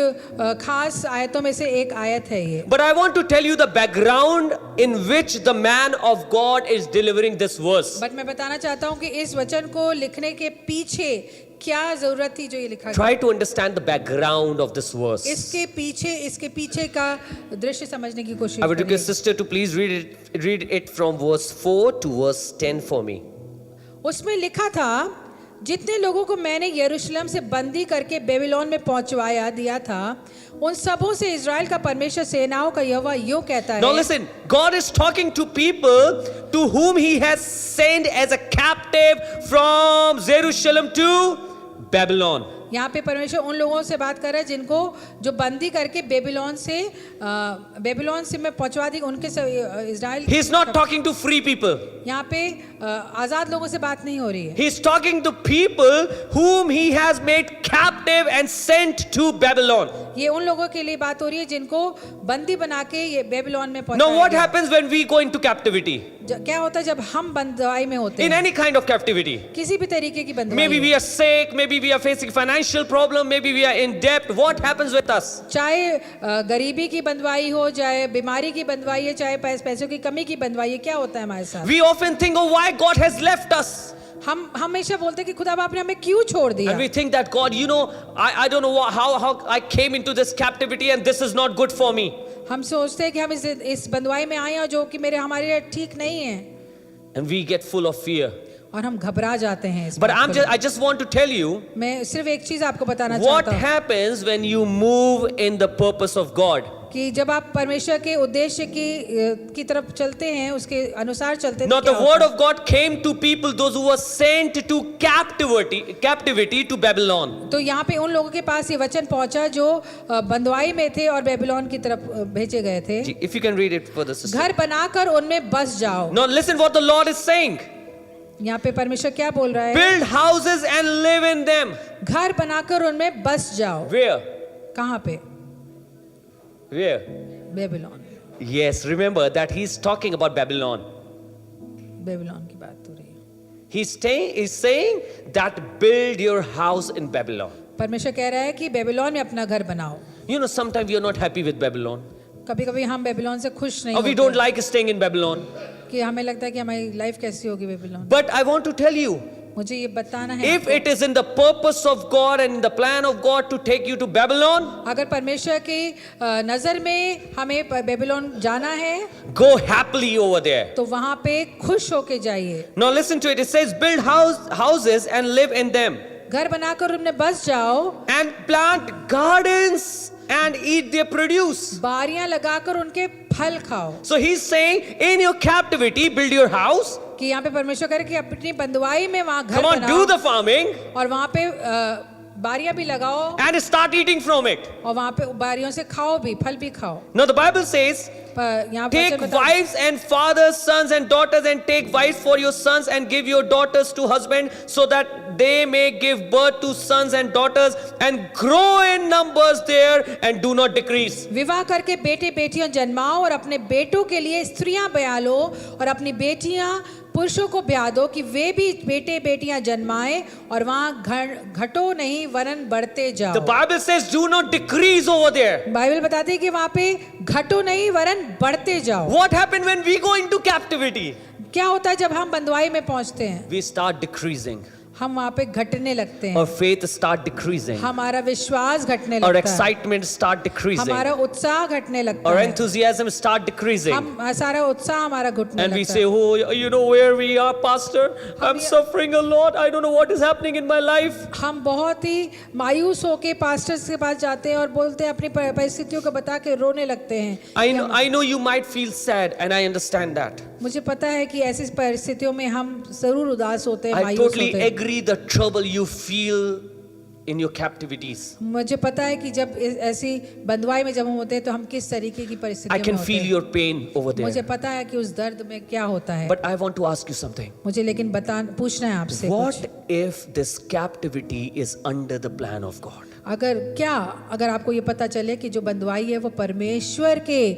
खास आयतों में से एक आयत है ये। But I want to tell you the background in which the man of God is delivering this verse. But मैं बताना चाहता हूँ कि इस वचन को लिखने के पीछे क्या जरूरत थी जो ये लिखा गया। Try to understand the background of this verse. इसके पीछे का दृश्य समझने की कोशिश I would करिए। request sister to please read it from verse 4 to verse 10 for me. उसमें लिखा था, जितने लोगों को मैंने यरूशलेम से बंदी करके बेबीलोन में पहुंचवाया दिया था, उन सबों से इज़राइल का परमेश्वर सेनाओं का यहोवा यूं कहता Now है। listen, God is talking to people to whom He has sent as a captive from Jerusalem to Babylon. यहाँ पे परमेश्वर उन लोगों से बात कर रहा है जिनको जो बंदी करके बेबीलोन से मैं पहुंचवा दी, उनके Israel. He is not talking to free people. यहाँ पे आजाद लोगों से बात नहीं हो रही है, He is talking to people whom He has made captive and sent to Babylon. ये उन लोगों के लिए बात हो रही है जिनको बंदी बना के ये बेबीलोन में Now पहुंचाया what गया। happens when we go into captivity? क्या होता है जब हम बंदवाई में होते In हैं, any kind of captivity. किसी भी तरीके की बंदवाई Maybe हो। we are sick, maybe we are facing financial problem, maybe we are in debt. What happens with us? चाहे गरीबी की बंदवाई हो, चाहे बीमारी की बंदवाई है, चाहे पैसों की कमी की बंदवाई है, क्या होता है हमारे साथ? We often think, oh, why God has left us? हम हमेशा बोलते हैं कि खुदा आपने हमें क्यों छोड़ दिया? And we think that God, I don't know how I came into this captivity and this is not good for me. हम सोचते हैं कि हम इस बंदवाई में आए हैं जो कि हमारे लिए ठीक नहीं है, And we get full of fear. और हम घबरा जाते हैं इस But बात को I just want to tell you मैं सिर्फ एक चीज आपको बताना what चाहता हूँ, happens when you move in the purpose of God. कि जब आप परमेश्वर के उद्देश्य की तरफ चलते हैं, उसके अनुसार चलते हैं, Now तो the क्या word होता of God came to people, those who were sent to captivity to Babylon. है? तो यहाँ पे उन लोगों के पास ये वचन पहुंचा जो बंदवाई में थे और बेबीलोन की तरफ भेजे गए थे। If you can read it further, sister. घर बनाकर उनमें बस जाओ। Now listen what the Lord is saying. यहाँ पे परमेश्वर क्या बोल रहा है? Build houses and live in them. घर बनाकर उनमें बस जाओ। Where? कहाँ पे? Where? Babylon. Yes, remember that he's talking about Babylon. Babylon की बात हो रही है। He's saying that build your house in Babylon. परमेश्वर कह रहा है कि बेबीलोन में अपना घर बनाओ। You know, sometimes we are not happy with Babylon. कभी-कभी हम बेबीलोन से खुश नहीं Or we होते don't like staying in Babylon. कि हमें लगता है कि हमारी लाइफ कैसी होगी Babylon. But I want to tell you, मुझे ये बताना है if it is in the purpose of God and in the plan of God to take you to Babylon, अगर परमेश्वर की नजर में हमें बेबीलोन जाना है go happily over there. तो वहां पे खुश होके जाइए। Now listen to it. It says, build houses and live in them, घर बनाकर उनमें बस जाओ, and plant gardens and eat their produce. बारियां लगाकर उनके फल खाओ। So he's saying, in your captivity, build your house. कि यहाँ पे परमेश्वर करे कि अपनी बंदवाई में वहां घर Come on, do बनाओ the farming और वहां पे बारियां भी लगाओ and start eating from it. और वहां पे बारियों से खाओ भी, फल भी खाओ। Now the Bible says, यहाँ take वचन बता- wives and fathers, sons and daughters, and take wives for your sons, and give your daughters to husband, so that they may give birth to sons and daughters, and grow in numbers there, and do not decrease. विवाह करके बेटे बेटियां जन्माओ और अपने बेटों के लिए स्त्रियां ब्याह लो और अपनी बेटियां पुरुषों को ब्याह दो कि वे भी बेटे बेटियां जन्माएं और वहां घटो नहीं वरन बढ़ते The जाओ। Bible says, do not decrease over there. Bible बताते हैं कि वहां पे घटो नहीं वरन बढ़ते जाओ। What happened when we go into captivity? क्या होता है जब हम बंदवाई में पहुंचते हैं? We start decreasing. हम वहां पे घटने लगते हैं, Our faith start decreasing. हमारा विश्वास घटने Our लगता है, excitement start decreasing. हमारा उत्साह घटने लगता Our है, enthusiasm start decreasing. हम सारा उत्साह हमारा घटने And we लगता say, है। oh, you know where we are, Pastor? I'm ये- suffering a lot. I don't know what is happening in my life. हम बहुत ही मायूस होके पास्टर्स के पास जाते हैं और बोलते हैं, अपनी परिस्थितियों को बता के रोने लगते हैं। I know you might feel sad, and I understand that. मुझे पता है कि ऐसी परिस्थितियों में हम जरूर उदास होते हैं, I मायूस totally होते हैं। agree the trouble you feel in your captivities. मुझे पता है कि जब ऐसी बंदवाई में जब हम होते हैं तो हम किस तरीके की I परिस्थितियों can में होते feel हैं। your pain over मुझे there. पता है कि उस दर्द में क्या होता है। But I want to ask you something. मुझे लेकिन पूछना है आपसे What कुछ। if this captivity is under the plan of God? अगर आपको ये पता चले कि जो बंदवाई है वो परमेश्वर के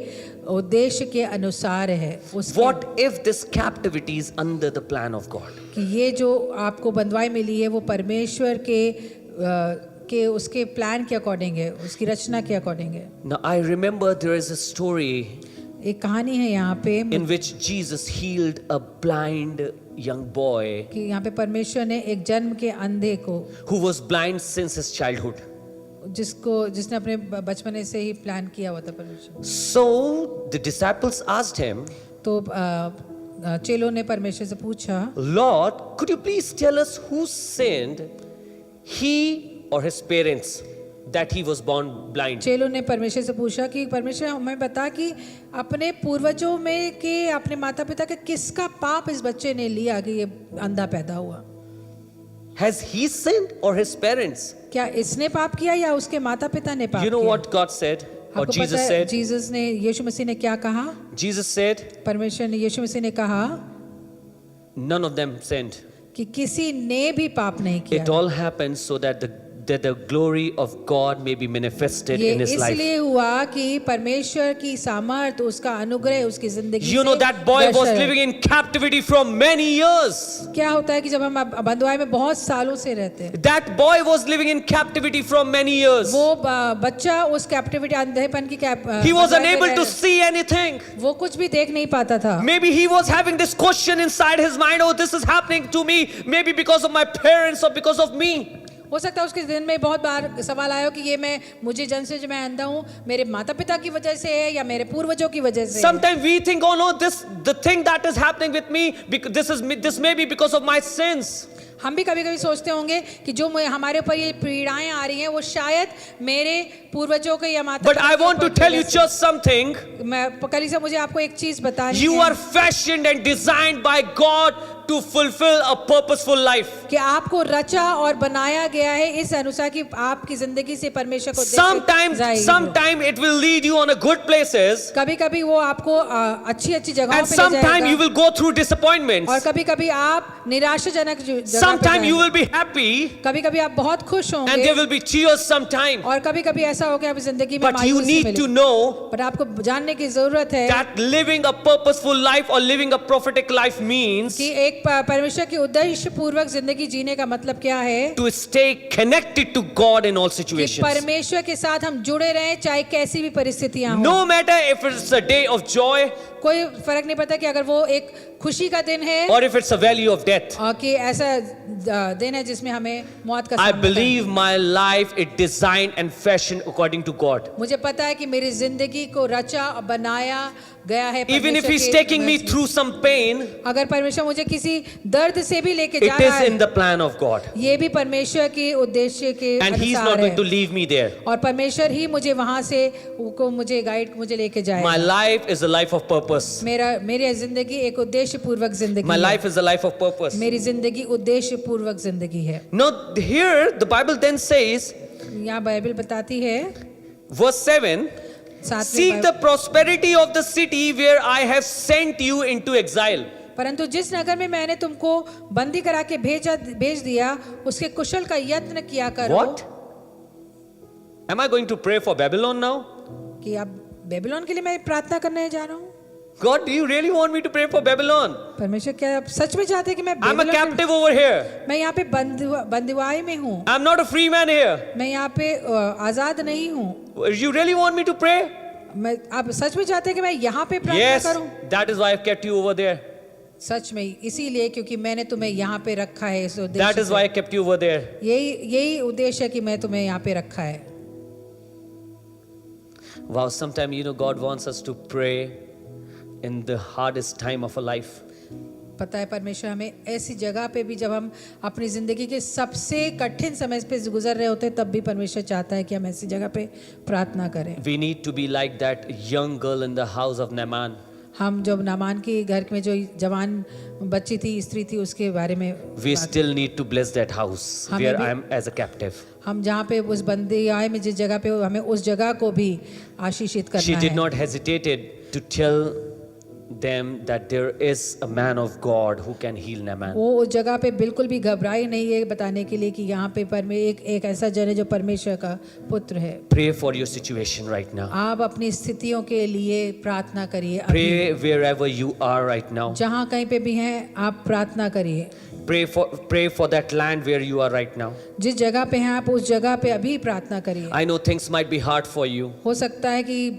उद्देश्य के अनुसार है, उसके What if this captivity is under the plan of God? कि ये जो आपको बंदवाई मिली है वो परमेश्वर के उसके प्लान के अकॉर्डिंग है, उसकी रचना के अकॉर्डिंग है। Now I remember there is a story एक कहानी है यहाँ पे in which Jesus healed a blind young boy कि यहाँ पे परमेश्वर ने एक जन्म के अंधे को who was blind since his childhood. जिसने अपने बचपने से ही प्लान किया हुआ था परमेश्वर। So the disciples asked him, तो चेलों ने परमेश्वर से पूछा, Lord, could you please tell us who sinned, he or his parents, that he was born blind? चेलों ने परमेश्वर से पूछा कि परमेश्वर हमें बता कि अपने पूर्वजों में के अपने माता पिता के किसका पाप इस बच्चे ने लिया कि ये अंधा पैदा हुआ। Has he sinned or his parents? क्या इसने पाप किया या उसके माता पिता ने पाप You know किया? what God said or आपको Jesus पता है said? जीसस ने यीशु मसीह ने क्या कहा? Jesus said, परमेश्वर ने यीशु मसीह ने कहा none of them sinned. कि किसी ने भी पाप नहीं किया। It all happened so that the glory of God may be manifested ये in his life. इसलिए हुआ कि परमेश्वर की सामर्थ, उसका अनुग्रह उसकी जिंदगी You know से that boy was Darshan- living in captivity for many years. क्या होता है कि जब हम बंदवाई में बहुत सालों से रहते हैं, That boy was living in captivity for many years. वो बच्चा उस कैप्टिविटी अंधेपन की He was बंदवाई में unable to रह- see anything. वो कुछ भी देख नहीं पाता था। Maybe he was having this question inside his mind, oh, this is happening to me, maybe because of my parents or because of me. हो सकता है उसके दिन में बहुत बार सवाल आया कि ये मुझे जन्म से जो मैं अंधा हूँ मेरे माता पिता की वजह से है या मेरे पूर्वजों की वजह से है। Sometimes we think, oh no, the thing that is happening with me, this may be because of my sins. हम भी कभी कभी सोचते होंगे कि जो हमारे ऊपर ये पीड़ाएं आ रही हैं वो शायद मेरे पूर्वजों के या माता But I want to tell you just something. मैं कलीसिया मुझे आपको एक चीज बतानी You है are fashioned and designed by God to fulfill a purposeful life. कि आपको रचा और बनाया गया है इस अनुसार कि आपकी जिंदगी से परमेश्वर को Sometime it will lead you on a good places, कभी कभी वो आपको अच्छी अच्छी जगहों and पे ले sometime you जाएगा will go through disappointments. और कभी कभी आप निराशाजनक जगह पे Sometime you जाएंगे। will be happy, कभी कभी आप बहुत खुश and होंगे there will be tears sometime. और कभी कभी ऐसा हो कि आपकी जिंदगी में But you मायूसी need to मिले know पर आपको जानने की जरूरत है that living a purposeful life or living a prophetic life means कि एक परमेश्वर के उद्देश्य पूर्वक जिंदगी जीने का मतलब क्या है to stay connected to God in all कि situations. परमेश्वर के साथ हम जुड़े रहें चाहे कैसी भी परिस्थितियां हो No matter if it's a day of joy कोई फर्क नहीं पड़ता कि अगर वो एक खुशी का दिन है or if it's a valley of death. और कि ऐसा दिन है जिसमें हमें मौत का I सामना believe my life is designed and fashioned according to God. करना। मुझे पता है कि मेरी जिंदगी को रचा और बनाया गया है Even if परमेश्वर He's के taking me वजह से। through some pain, अगर परमेश्वर मुझे किसी दर्द से भी लेके जा it रहा is in है the plan of God. ये भी परमेश्वर के उद्देश्य के And He's not अनुसार going to है leave me there. और परमेश्वर ही मुझे वहां से को मुझे गाइड मुझे लेके My जाएगा life is a life of purpose. मेरी जिंदगी एक उद्देश्य पूर्वक जिंदगी My है। life is a life of purpose. मेरी जिंदगी उद्देश्य पूर्वक जिंदगी है। Now, here the Bible then says, यहाँ बाइबल बताती है verse 7, seek the prosperity of the city where I have sent you into exile. परंतु जिस नगर में मैंने तुमको बंदी करा के भेज दिया उसके कुशल का यत्न किया करो। What? Am I going to pray for Babylon now? कि अब बेबीलोन के लिए मैं प्रार्थना करने जा रहा हूँ। God, do you really want me to pray for Babylon? परमेश्वर क्या आप सच में चाहते हैं कि मैं I'm a Babylon captive over here. मैं यहाँ पे बंदीवाई में हूँ। I'm not a free man here. मैं यहाँ पे आजाद नहीं हूँ। You really want me to pray? मैं आप सच में चाहते हैं कि मैं यहाँ पे प्रार्थना Yes, करूँ? that is why I've kept you over there. सच में इसीलिए क्योंकि मैंने तुम्हें यहाँ पे रखा है इस That उद्देश्य is why I kept you over there. यही उद्देश्य है कि मैं तुम्हें यहाँ पे रखा है। Wow, sometimes God wants us to pray in the hardest time of our life. पता है परमेश्वर हमें ऐसी जगह पे भी जब हम अपनी जिंदगी के सबसे कठिन समय पे गुजर रहे होते हैं तब भी परमेश्वर चाहता है कि हम ऐसी जगह पे प्रार्थना करें। We need to be like that young girl in the house of Naaman. हम जब नामान के घर में जो जवान बच्ची थी स्त्री थी उसके बारे में We still need to bless that house हमें where भी- I am as a captive. हम जहाँ पे उस बंदी आए में जिस जगह पे हमें उस जगह को भी आशीषित She करना did है। not hesitate to tell them that there is a man of God who can heal Naaman. वो उस जगह पे बिल्कुल भी घबराई नहीं है बताने के लिए कि यहाँ पे एक ऐसा जन है जो परमेश्वर का पुत्र है। Pray for your situation right now. आप अपनी स्थितियों के लिए प्रार्थना करिए अभी। Pray wherever you are right now. जहाँ कहीं पे भी हैं आप प्रार्थना करिए। Pray for that land where you are right now. जिस जगह पे हैं आप उस जगह पे अभी प्रार्थना करिए। I know things might be hard for you, हो सकता है कि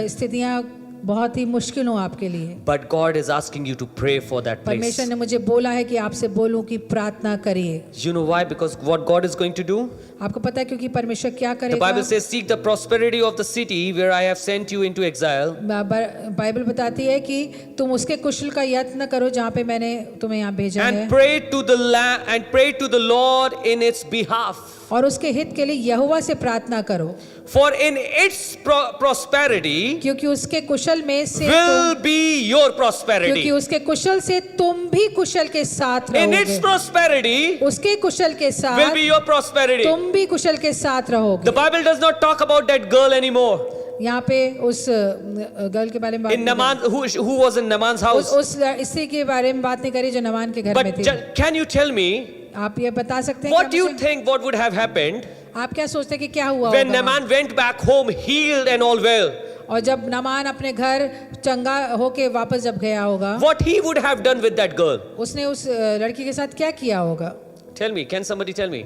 स्थितियाँ बहुत ही मुश्किल हो आपके लिए, but God is asking you to pray for that place. परमेश्वर ने मुझे बोला है कि आपसे बोलूं कि प्रार्थना करिए। You know why? Because what God is going to do? आपको पता है क्योंकि परमेश्वर क्या The करेगा? Bible says, seek the prosperity of the city where I have sent you into exile. Bible बताती है कि तुम उसके कुशल का यत्न करो जहाँ पे मैंने तुम्हें यहाँ भेजा है, And pray to the land and pray to the Lord in its behalf. और उसके हित के लिए यहोवा से प्रार्थना करो, For in its prosperity क्योंकि उसके कुशल में से will तुम, be your क्योंकि prosperity. उसके कुशल से तुम भी कुशल के साथ In its रहोगे, prosperity उसके कुशल के will साथ be your prosperity. तुम भी कुशल के साथ रहोगे। The Bible does not talk about that girl anymore. यहाँ पे उस गर्ल के बारे में बात In नहीं Naaman, who was in Naaman's house. उस स्त्री के बारे में बात नहीं करी जो नमान के घर में But थी। can you tell me, आप ये बता सकते हैं what do क्या you मुझे? think what would have happened आप क्या सोचते हैं कि क्या हुआ when होगा? Naaman went back home healed and all well? और जब नमान अपने घर चंगा होके वापस जब गया होगा, What he would have done with that girl? उसने उस लड़की के साथ क्या किया होगा? Tell me, can somebody tell me?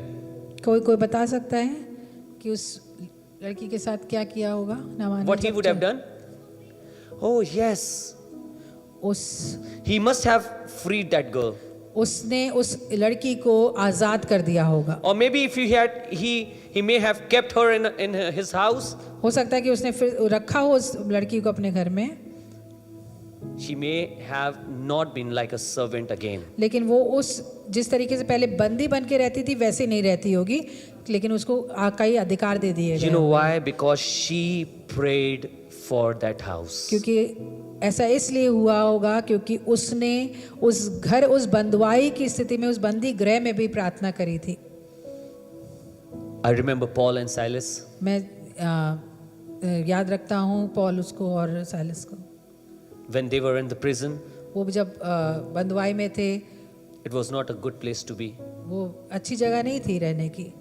कोई बता सकता है कि उस लड़की के साथ क्या किया होगा नमान ने What he जब would have done? Oh, yes. उस He must have freed that girl. उसने उस लड़की को आजाद कर दिया होगा। Or maybe if he may have kept her in his house. हो सकता है कि उसने फिर रखा हो उस लड़की को अपने घर में। she may have not been like a servant again. लेकिन वो उस जिस तरीके से पहले बंदी बन के रहती थी वैसे नहीं रहती होगी, लेकिन उसको कई अधिकार दे दिए You गए। know why? Because she prayed for that house. क्योंकि ऐसा इसलिए हुआ होगा क्योंकि उसने उस घर, उस बंदवाई की स्थिति में, उस बंदी गृह में भी प्रार्थना करी थी। I remember Paul and Silas. मैं याद रखता हूँ पौल उसको और साइलस को। When they were in the prison, वो जब बंदवाई में थे, it was not a good place to be. वो अच्छी जगह नहीं थी रहने की।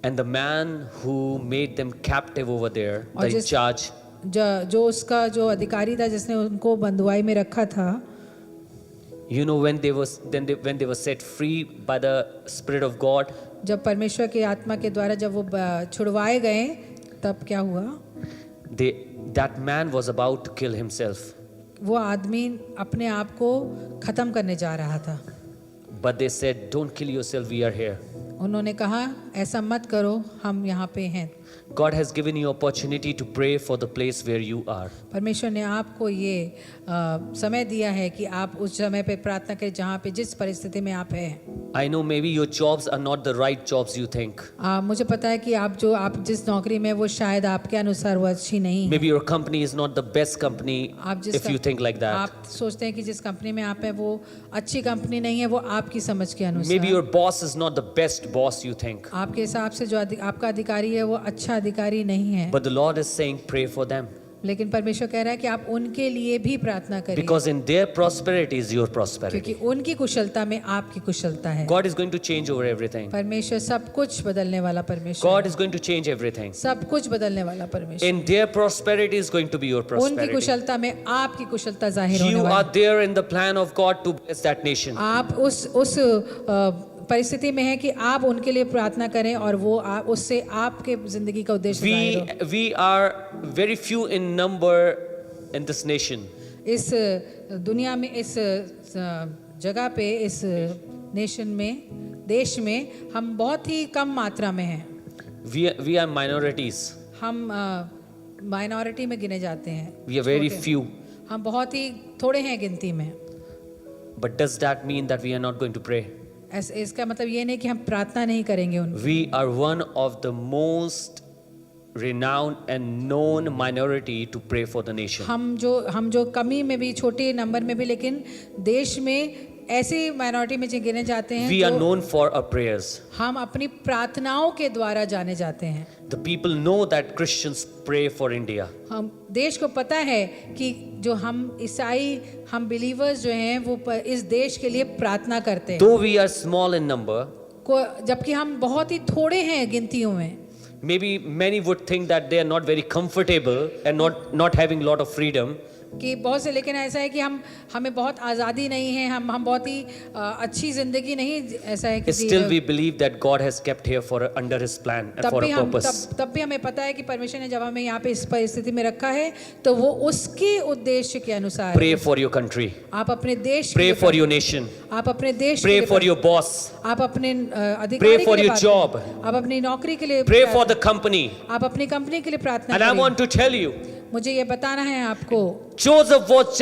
And the man who made them captive over there, और the in जिस- charge, जो उसका जो अधिकारी था जिसने उनको बंदवाई में रखा था, you know, when they were set free by the Spirit of God, जब परमेश्वर की आत्मा के द्वारा जब वो छुड़वाए गए, तब क्या हुआ? that man was about to kill himself. वो आदमी अपने आप को खत्म करने जा रहा था। But they said, "Don't kill yourself, we are here." उन्होंने कहा ऐसा मत करो, हम यहाँ पे हैं। God has given you opportunity to pray for the place where you are. परमेश्वर ने आपको ये समय दिया है कि आप उस समय पे प्रार्थना करें जहाँ पे जिस परिस्थिति में आप हैं। I know maybe your jobs are not the right jobs you think. मुझे पता है कि आप जिस नौकरी में, वो शायद आपके अनुसार वो अच्छी नहीं है। Maybe your company is not the best company आप जिस if you think like that. आप सोचते हैं कि जिस कंपनी में आप हैं वो अच्छी कंपनी नहीं है, वो आपकी समझ के Maybe your अनुसार। boss is not the best boss you think. आपके हिसाब से जो आपका अधिकारी है वो अच्छा अधिकारी नहीं है, But the Lord is saying, pray for them. लेकिन परमेश्वर कह रहा है कि आप उनके लिए भी प्रार्थना करें, Because in their prosperity is your prosperity. क्योंकि उनकी कुशलता में आपकी कुशलता है। God is going to change over everything. परमेश्वर सब कुछ बदलने वाला परमेश्वर, God is going to change everything. सब कुछ बदलने वाला परमेश्वर। In their prosperity is going to be your उनकी prosperity. कुशलता में आपकी कुशलता जाहिर होने You वाली are there in the plan of God to bless that nation. आप उस परिस्थिति में है कि आप उनके लिए प्रार्थना करें और वो उससे आपके जिंदगी का उद्देश्य जाहिर हो। We are very few in number in this nation. इस दुनिया में, इस जगह पे, इस नेशन में, देश में हम बहुत ही कम मात्रा में हैं। We are minorities. हम माइनॉरिटी में गिने जाते हैं। We are very छोटे। few. हम बहुत ही थोड़े हैं गिनती में। But does that mean that we are not going to pray? इसका मतलब ये नहीं कि हम प्रार्थना नहीं करेंगे उन। We are one of the most renowned and known minority to pray for the nation. हम जो कमी में भी, छोटे नंबर में भी, लेकिन देश में ऐसी माइनॉरिटी में गिने जाते हैं We are जो known for our prayers. हम अपनी प्रार्थनाओं के द्वारा जाने जाते हैं। The people know that Christians pray for India. हम देश को पता है कि जो हम ईसाई, हम बिलीवर्स जो हैं वो इस देश के लिए प्रार्थना करते हैं, Though we are small in number, जबकि हम बहुत ही थोड़े हैं गिनतियों में। maybe many would think that they are not very comfortable and not having lot of freedom. कि बहुत से, लेकिन ऐसा है कि हमें बहुत आज़ादी नहीं है, हम बहुत ही अच्छी जिंदगी नहीं, ऐसा है कि Still we believe that God has kept here for under His plan and for a purpose. तब भी हमें पता है कि परमेश्वर ने जब हमें यहाँ पे इस परिस्थिति में रखा है तो वो उसके उद्देश्य के अनुसार। Pray for your country. आप अपने देश के Pray लिए for your nation. आप अपने देश के Pray लिए for your boss. आप अपने अधिकारी for के लिए your प्रार्थना job. करें। आप अपनी नौकरी के लिए Pray for the company. आप अपनी कंपनी के लिए प्रार्थना And I करें। want to tell you, मुझे ये बताना है आपको, Joseph was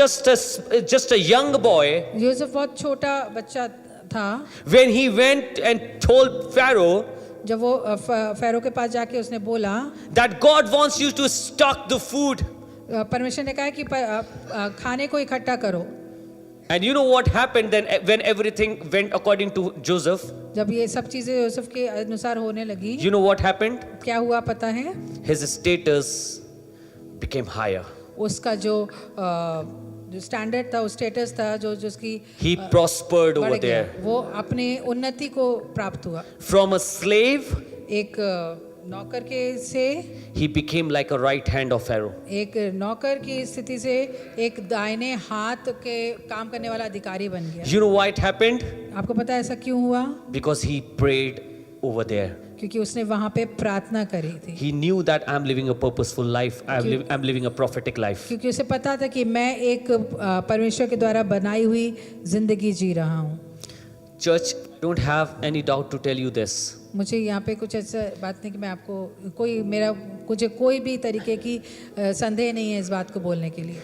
just a young boy Yusuf बहुत छोटा बच्चा था। when he went and told Pharaoh जब वो फैरो के पास जाके उसने बोला, that God wants you to stock the food. परमेश्वर ने कहा कि खाने को इकट्ठा करो। And you know what happened then when everything went according to Joseph? जब ये सब चीजें यूसुफ के अनुसार होने लगी, You know what happened? क्या हुआ पता है? His status became higher. उसका जो स्टैंडर्ड था, उस स्टेटस था, जो उसकी He prospered बढ़ over गया, there. वो अपने उन्नति को प्राप्त हुआ। From a slave, एक नौकर के से, he became like a right hand of Pharaoh. एक नौकर की स्थिति से एक दाहिने हाथ के काम करने वाला अधिकारी बन गया। You know why it happened? आपको पता है ऐसा क्यों हुआ? Because he prayed over there. क्योंकि उसने वहां पे प्रार्थना करी थी। He knew that I'm living a purposeful life. I'm living a prophetic life. क्योंकि उसे पता था कि मैं एक परमेश्वर के द्वारा बनाई हुई जिंदगी जी रहा हूँ। Church, don't have any doubt to tell you this. मुझे यहाँ पे कुछ ऐसा बात नहीं कि मैं आपको कोई भी तरीके की संदेह नहीं है इस बात को बोलने के लिए।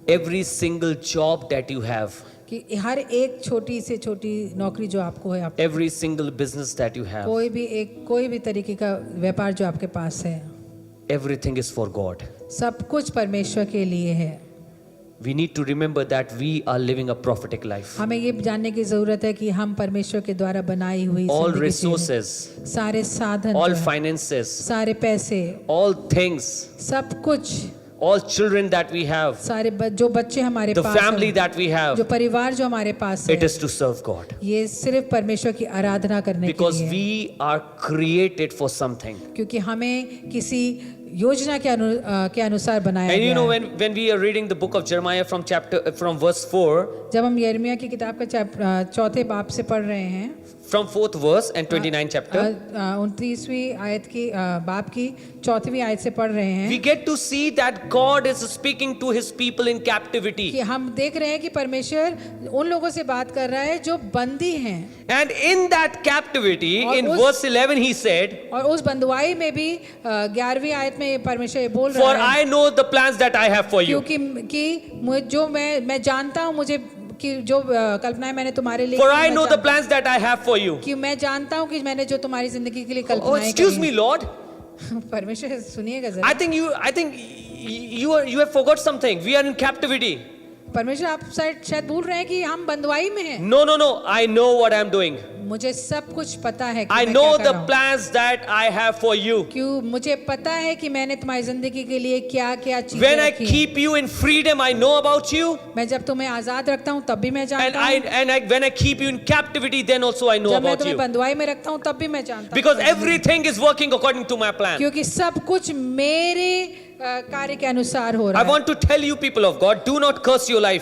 every single job that you have, कि हर एक छोटी से छोटी नौकरी जो आपको है, आप every single business that you have, कोई भी तरीके का व्यापार जो आपके पास है, everything is for God. सब कुछ परमेश्वर के लिए है। We need to remember that we are living a prophetic life. हमें ये जानने की जरूरत है कि हम परमेश्वर के द्वारा बनाई हुई All जिंदगी जी रहे हैं। resources, सारे साधन all जो है, finances, सारे पैसे, all things, सब कुछ, all children that we have, जो बच्चे हमारे the पास family हैं, that we जो have, परिवार जो हमारे पास it है, is to serve God. ये सिर्फ परमेश्वर की आराधना करने के Because लिए है। we are created for something. क्योंकि हमें किसी योजना के अनुसार बनाया And you गया know, है। when we are reading the book of Jeremiah from verse 4, जब हम यिर्मयाह की किताब का चौथे बाब से पढ़ रहे हैं, from 4th verse and 29th chapter, 29वीं आयत की बाब की 4वीं आयत से पढ़ रहे हैं we get to see that God is speaking to his people in captivity. कि हम देख रहे हैं कि परमेश्वर उन लोगों से बात कर रहा है जो बंदी हैं। And in that captivity, और in उस- verse 11, he said, और उस बंदुआई में भी 11वीं आयत में परमेश्वर ये बोल For रहा है I know the plans that I have for you. जो मैं जानता हूँ मुझे कि जो कल्पनाएं मैंने तुम्हारे लिए For की, I मैं know the जानता- plans that I have for you. कि मैं जानता हूँ कि मैंने जो तुम्हारी जिंदगी के लिए Oh, कल्पनाएं excuse करी me, Lord. हैं। परमेश्वर सुनिएगा जरा। I think you have forgot something. We are in captivity. परमेश्वर आप शायद भूल रहे हैं कि हम बंदवाई में हैं। No. I know what I am doing. मुझे सब कुछ पता है कि I मैं know क्या कर the रहा हूँ। plans that I have for you. क्यों मुझे पता है कि मैंने तुम्हारी जिंदगी के लिए क्या क्या चीजें When I रखी हैं। keep you in freedom, I know about you. मैं जब तुम्हें आजाद रखता हूँ तब भी मैं And जानता हूँ। when I keep you in captivity, then also I know जब मैं about तुम्हें you. बंदवाई में रखता हूँ तब भी मैं जानता Because हूँ। everything is working according to my plan. क्योंकि सब कुछ मेरे कार्य के अनुसार हो रहा I है। want to tell you, people of God, do not curse your life.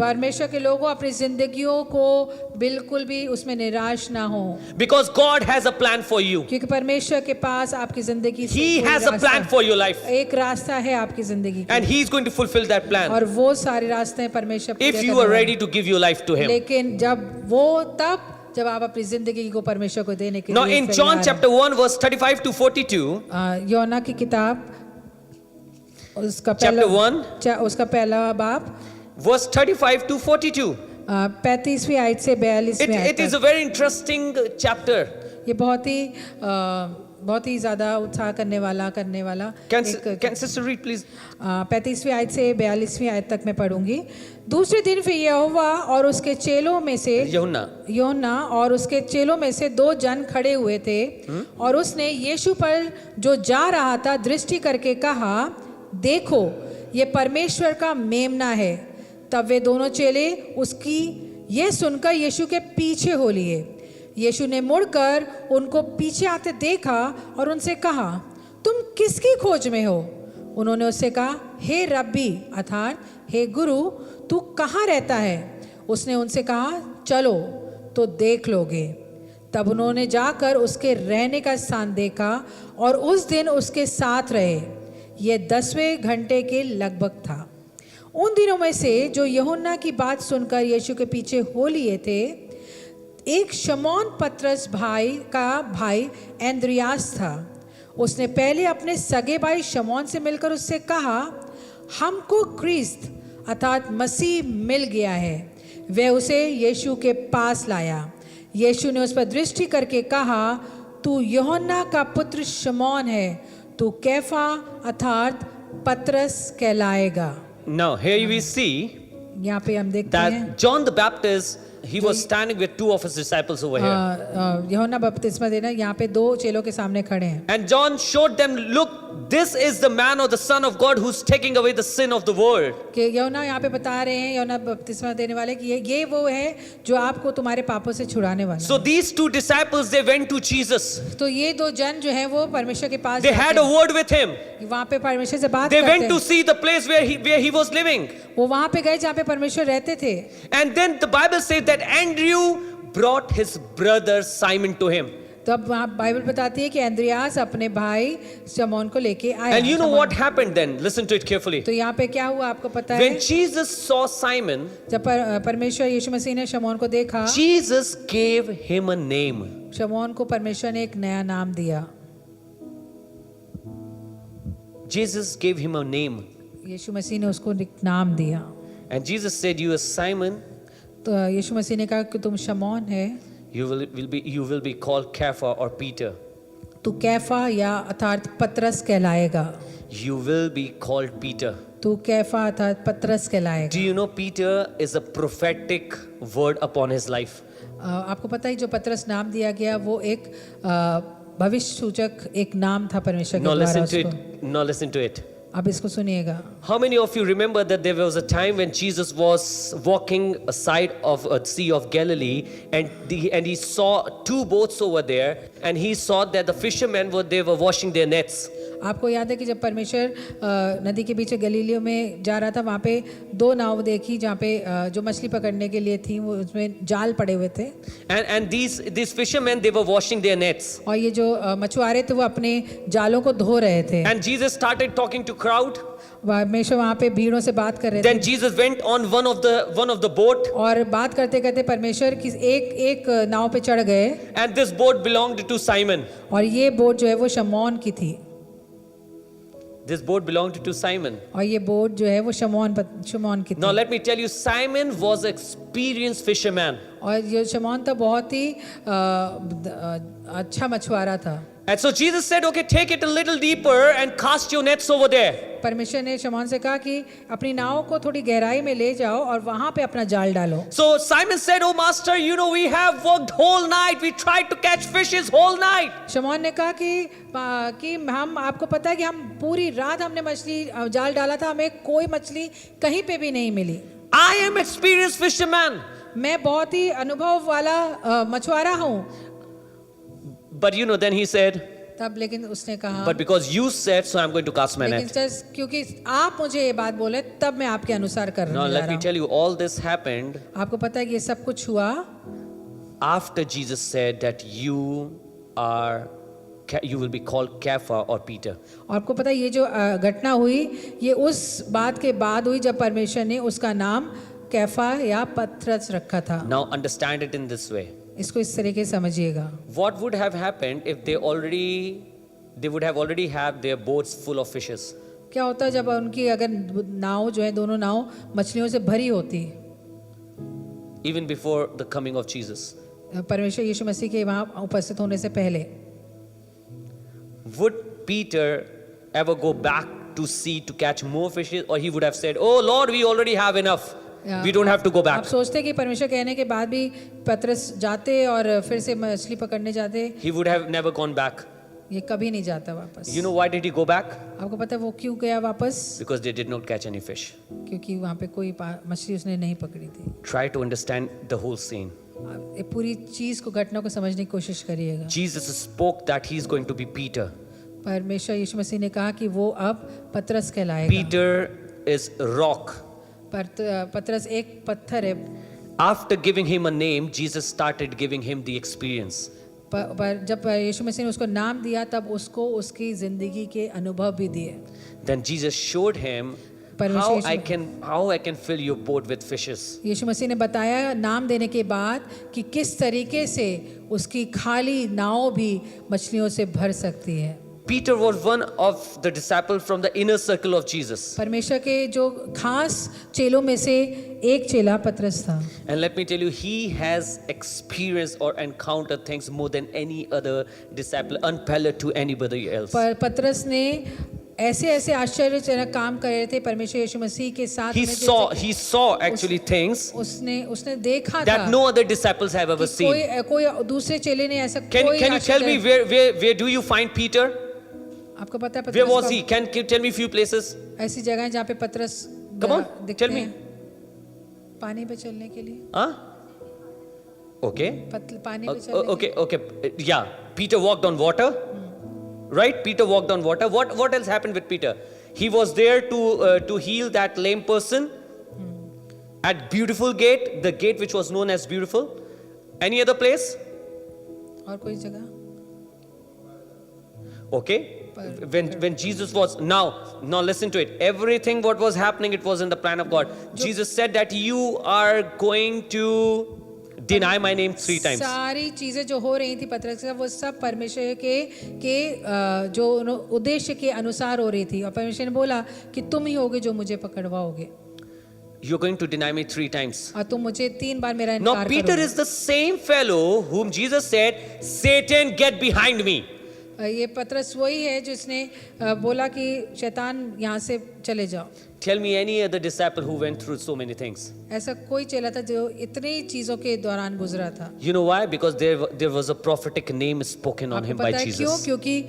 परमेश्वर के लोगों अपनी जिंदगियों को बिल्कुल भी उसमें निराश ना हो, Because God has a plan for you. क्योंकि परमेश्वर के पास आपकी जिंदगी से He कोई has a plan रास्ता- for your life. एक रास्ता है आपकी जिंदगी And का, He is going to fulfill that plan. और वो सारे रास्ते हैं परमेश्वर पूरे If you करने are वाले ready to give your life to हैं। Him. लेकिन जब आप अपनी जिंदगी को परमेश्वर को देने के Now लिए in तैयार John हैं। chapter 1 verse 35 to 42, योना की किताब उसका Chapter 1. उसका पहला बाब verse 35 to 42. 35वीं आयत से 42वीं आयत It is तक। a very interesting chapter. ये बहुत ही ज्यादा उत्साह करने वाला Can sister read please? 35वीं आयत से 42वीं आयत तक मैं पढ़ूंगी। दूसरे दिन फिर यहोवा और उसके चेलों में से यूहन्ना और उसके चेलों में से 2 जन खड़े हुए थे, और उसने यीशु पर जो जा रहा था दृष्टि करके कहा, देखो ये परमेश्वर का मेमना है। तब वे दोनों चेले उसकी ये सुनकर यीशु के पीछे हो लिए। यीशु ने मुड़कर उनको पीछे आते देखा और उनसे कहा, तुम किसकी खोज में हो? उन्होंने उससे कहा, हे रब्बी अर्थात हे गुरु, तू कहाँ रहता है? उसने उनसे कहा, चलो तो देख लोगे। तब उन्होंने जाकर उसके रहने का स्थान देखा और उस दिन उसके साथ रहे। यह 10वें घंटे के लगभग था। उन दिनों में से जो यूहन्ना की बात सुनकर यीशु के पीछे हो लिए थे, एक शमौन पतरस भाई एंद्रियास था। उसने पहले अपने सगे भाई शमौन से मिलकर उससे कहा, हमको क्रिस्त अर्थात मसीह मिल गया है। वह उसे यीशु के पास लाया। यीशु ने उस पर दृष्टि करके कहा, तू यूहन्ना का पुत्र शमौन है, तू कैफा अर्थात पतरस कहलाएगा। Now here we see यहाँ पे हम देखते हैं that John the Baptist, he was standing with 2 of his disciples over here. यूहन्ना बपतिस्मा देना यहाँ पे 2 चेलों के सामने खड़े हैं। And John showed them, look, this is the man or the son of God who's taking away the sin of the world. कि यूहन्ना यहाँ पे बता रहे हैं, यूहन्ना बपतिस्मा देने वाले कि ये वो है जो आपको तुम्हारे पापों से छुड़ाने वाला So these 2 disciples, they went to Jesus. है। तो ये 2 जन जो है वो परमेश्वर के पास They had a word with him. वहाँ पे परमेश्वर से बात They करते went to हैं। see the place where he was living. वो वहाँ पे गए जहाँ पे परमेश्वर रहते थे। And then the Bible says that Andrew brought his brother Simon to him. तो अब वहाँ बाइबल बताती है कि एंद्रियास अपने भाई शमौन को लेके आया। And you know what happened then? Listen to it carefully. तो यहाँ पे क्या हुआ आपको पता है? When Jesus saw Simon, जब परमेश्वर यीशु मसीह ने शमौन को देखा, Jesus gave him a name. शमौन को परमेश्वर ने एक नया नाम दिया। Jesus gave him a name. यीशु मसीह ने उसको एक नाम दिया। And Jesus said, "You are Simon. तो यीशु मसीह ने कहा कि तुम शमौन है, You will be called Kepha or Peter. तू कैफा या अर्थात पतरस कहलाएगा। You will be called Peter." तू कैफा अर्थात पतरस Do कहलाएगा। you know Peter is a prophetic word upon his life? आपको पता है जो पतरस नाम दिया गया वो एक भविष्य सूचक एक नाम था परमेश्वर के Now द्वारा listen to उसको। it. Now listen to it. अब इसको सुनिएगा। How many of you remember that there was a time when Jesus was walking aside of a Sea of Galilee, and he saw two boats over there, and he saw that the fishermen were washing their nets. आपको याद है कि जब परमेश्वर नदी के बीच गलीलियों में जा रहा था, वहाँ पे दो नाव देखी जहाँ पे जो मछली पकड़ने के लिए थी, वो उसमें जाल पड़े हुए थे। And these fishermen, they were washing their nets. और ये जो मछुआरे थे वो अपने जालों को धो रहे थे। And Jesus started talking to crowd. परमेश्वर वहाँ पे भीड़ों से बात कर रहे थे। Then Jesus went on one of the boat. और बात करते करते परमेश्वर की एक नाव पे चढ़ गए। And this boat belonged to Simon. और ये बोट जो है वो शमौन की थी। This boat belonged to Simon. और ये बोट जो है वो शमौन की Now थी। let me tell you, Simon was an experienced fisherman. और ये शमौन था बहुत ही अच्छा मछुआरा था। And so Jesus said, "Okay, take it a little deeper and cast your nets over there." परमेश्वर ने शमौन से कहा कि अपनी नाव को थोड़ी गहराई में ले जाओ और वहां पे अपना जाल डालो। So Simon said, "Oh master, we have worked whole night. We tried to catch fishes whole night." शमौन ने कहा कि हम आपको पता है कि हम पूरी रात हमने मछली जाल डाला था, हमें कोई मछली कहीं पे भी नहीं मिली। I am experienced fisherman. मैं बहुत ही अनुभव वाला मछुआरा हूँ। But then he said, तब लेकिन उसने कहा, "But because you said, so I'm going to cast my लेकिन net." just क्योंकि आप मुझे ये बात बोले तब मैं आपके अनुसार कर Now रहा let me हूँ। tell you, all this happened आपको पता है कि ये सब कुछ हुआ after Jesus said that you will be called Kepha or Peter. और आपको पता है ये जो घटना हुई ये उस बात के बाद हुई जब परमेश्वर ने उसका नाम कैफा या पतरस रखा था। Now understand it in this way. इसको इस तरीके से समझिएगा। What would have happened if they would have already had their boats full of fishes? क्या होता जब उनकी अगर नाव जो है दोनों नाव मछलियों से भरी होती, Even before the coming of Jesus. परमेश्वर यीशु मसीह के वहाँ उपस्थित होने से पहले, Would Peter ever go back to sea to catch more fishes, or he would have said, "Oh Lord, we already have enough. We don't have to go back." आप सोचते कि परमेश्वर कहने के बाद भी पतरस जाते और फिर से मछली पकड़ने जाते? He would have never gone back. ये कभी नहीं जाता वापस। You know why did he go back? आपको पता है वो क्यों गया वापस? Because they did not catch any fish. क्योंकि वहाँ पे कोई मछली उसने नहीं पकड़ी थी। Try to understand the whole scene. आप ये पूरी चीज को घटना को समझने की कोशिश करिएगा। Jesus spoke that he is going to be Peter. परमेश्वर यीशु मसीह ने कहा कि वो अब पतरस कहलाएगा। Peter is rock. पतरस एक पत्थर है। After giving him a name, Jesus started giving him the experience. पर जब यीशु मसीह ने उसको नाम दिया तब उसको उसकी जिंदगी के अनुभव भी दिए। Then Jesus showed him how I can fill your boat with fishes. यीशु मसीह ने बताया नाम देने के बाद कि किस तरीके से उसकी खाली नाव भी मछलियों से भर सकती है। Peter was one of the disciples from the inner circle of Jesus. परमेश्वर के जो खास चेलों में से एक चेला पतरस था। And let me tell you, he has experienced or encountered things more than any other disciple, unparalleled to anybody else. पर पतरस ने ऐसे आश्चर्यजनक काम कर रहे थे परमेश्वर यीशु मसीह के साथ। He saw actually things उसने देखा that था no other disciples have ever seen. कोई दूसरे चेले ने ऐसा Can you tell me where do you find Peter? आपको पता है Where was he? Can you tell me few places? ऐसी जगह जहाँ पे पतरस Come on, दिखते tell me. हैं पानी पे चलने के लिए। Huh? Okay. पानी पे चलने Okay. Yeah. Peter walked on water. Right? Peter walked on water. What else happened with Peter? He was there to heal that lame person at Beautiful Gate, the gate which was known as Beautiful. Any other place? और कोई जगह? Okay. When Jesus was now listen to it. Everything what was happening, it was in the plan of God. Jesus said that you are going to deny my name 3 times. सारी चीजें जो हो रही थी पतरस के साथ, वो सब परमेश्वर के जो उद्देश्य के अनुसार हो रही थी। और परमेश्वर ने बोला कि तुम ही होगे जो मुझे पकड़वाओगे, You're going to deny me 3 times. और तुम मुझे 3 बार मेरा Now इनकार Peter करोगे। is the same fellow whom Jesus said, Satan, get behind me. ये पतरस वही है जिसने बोला कि शैतान यहाँ से चले जाओ। Tell me any other disciple who went through so many things. ऐसा कोई चेला था जो इतनी चीजों के दौरान गुजरा था। You know why? Because there was a prophetic name spoken on आपको him by पता है क्यों? Jesus. क्योंकि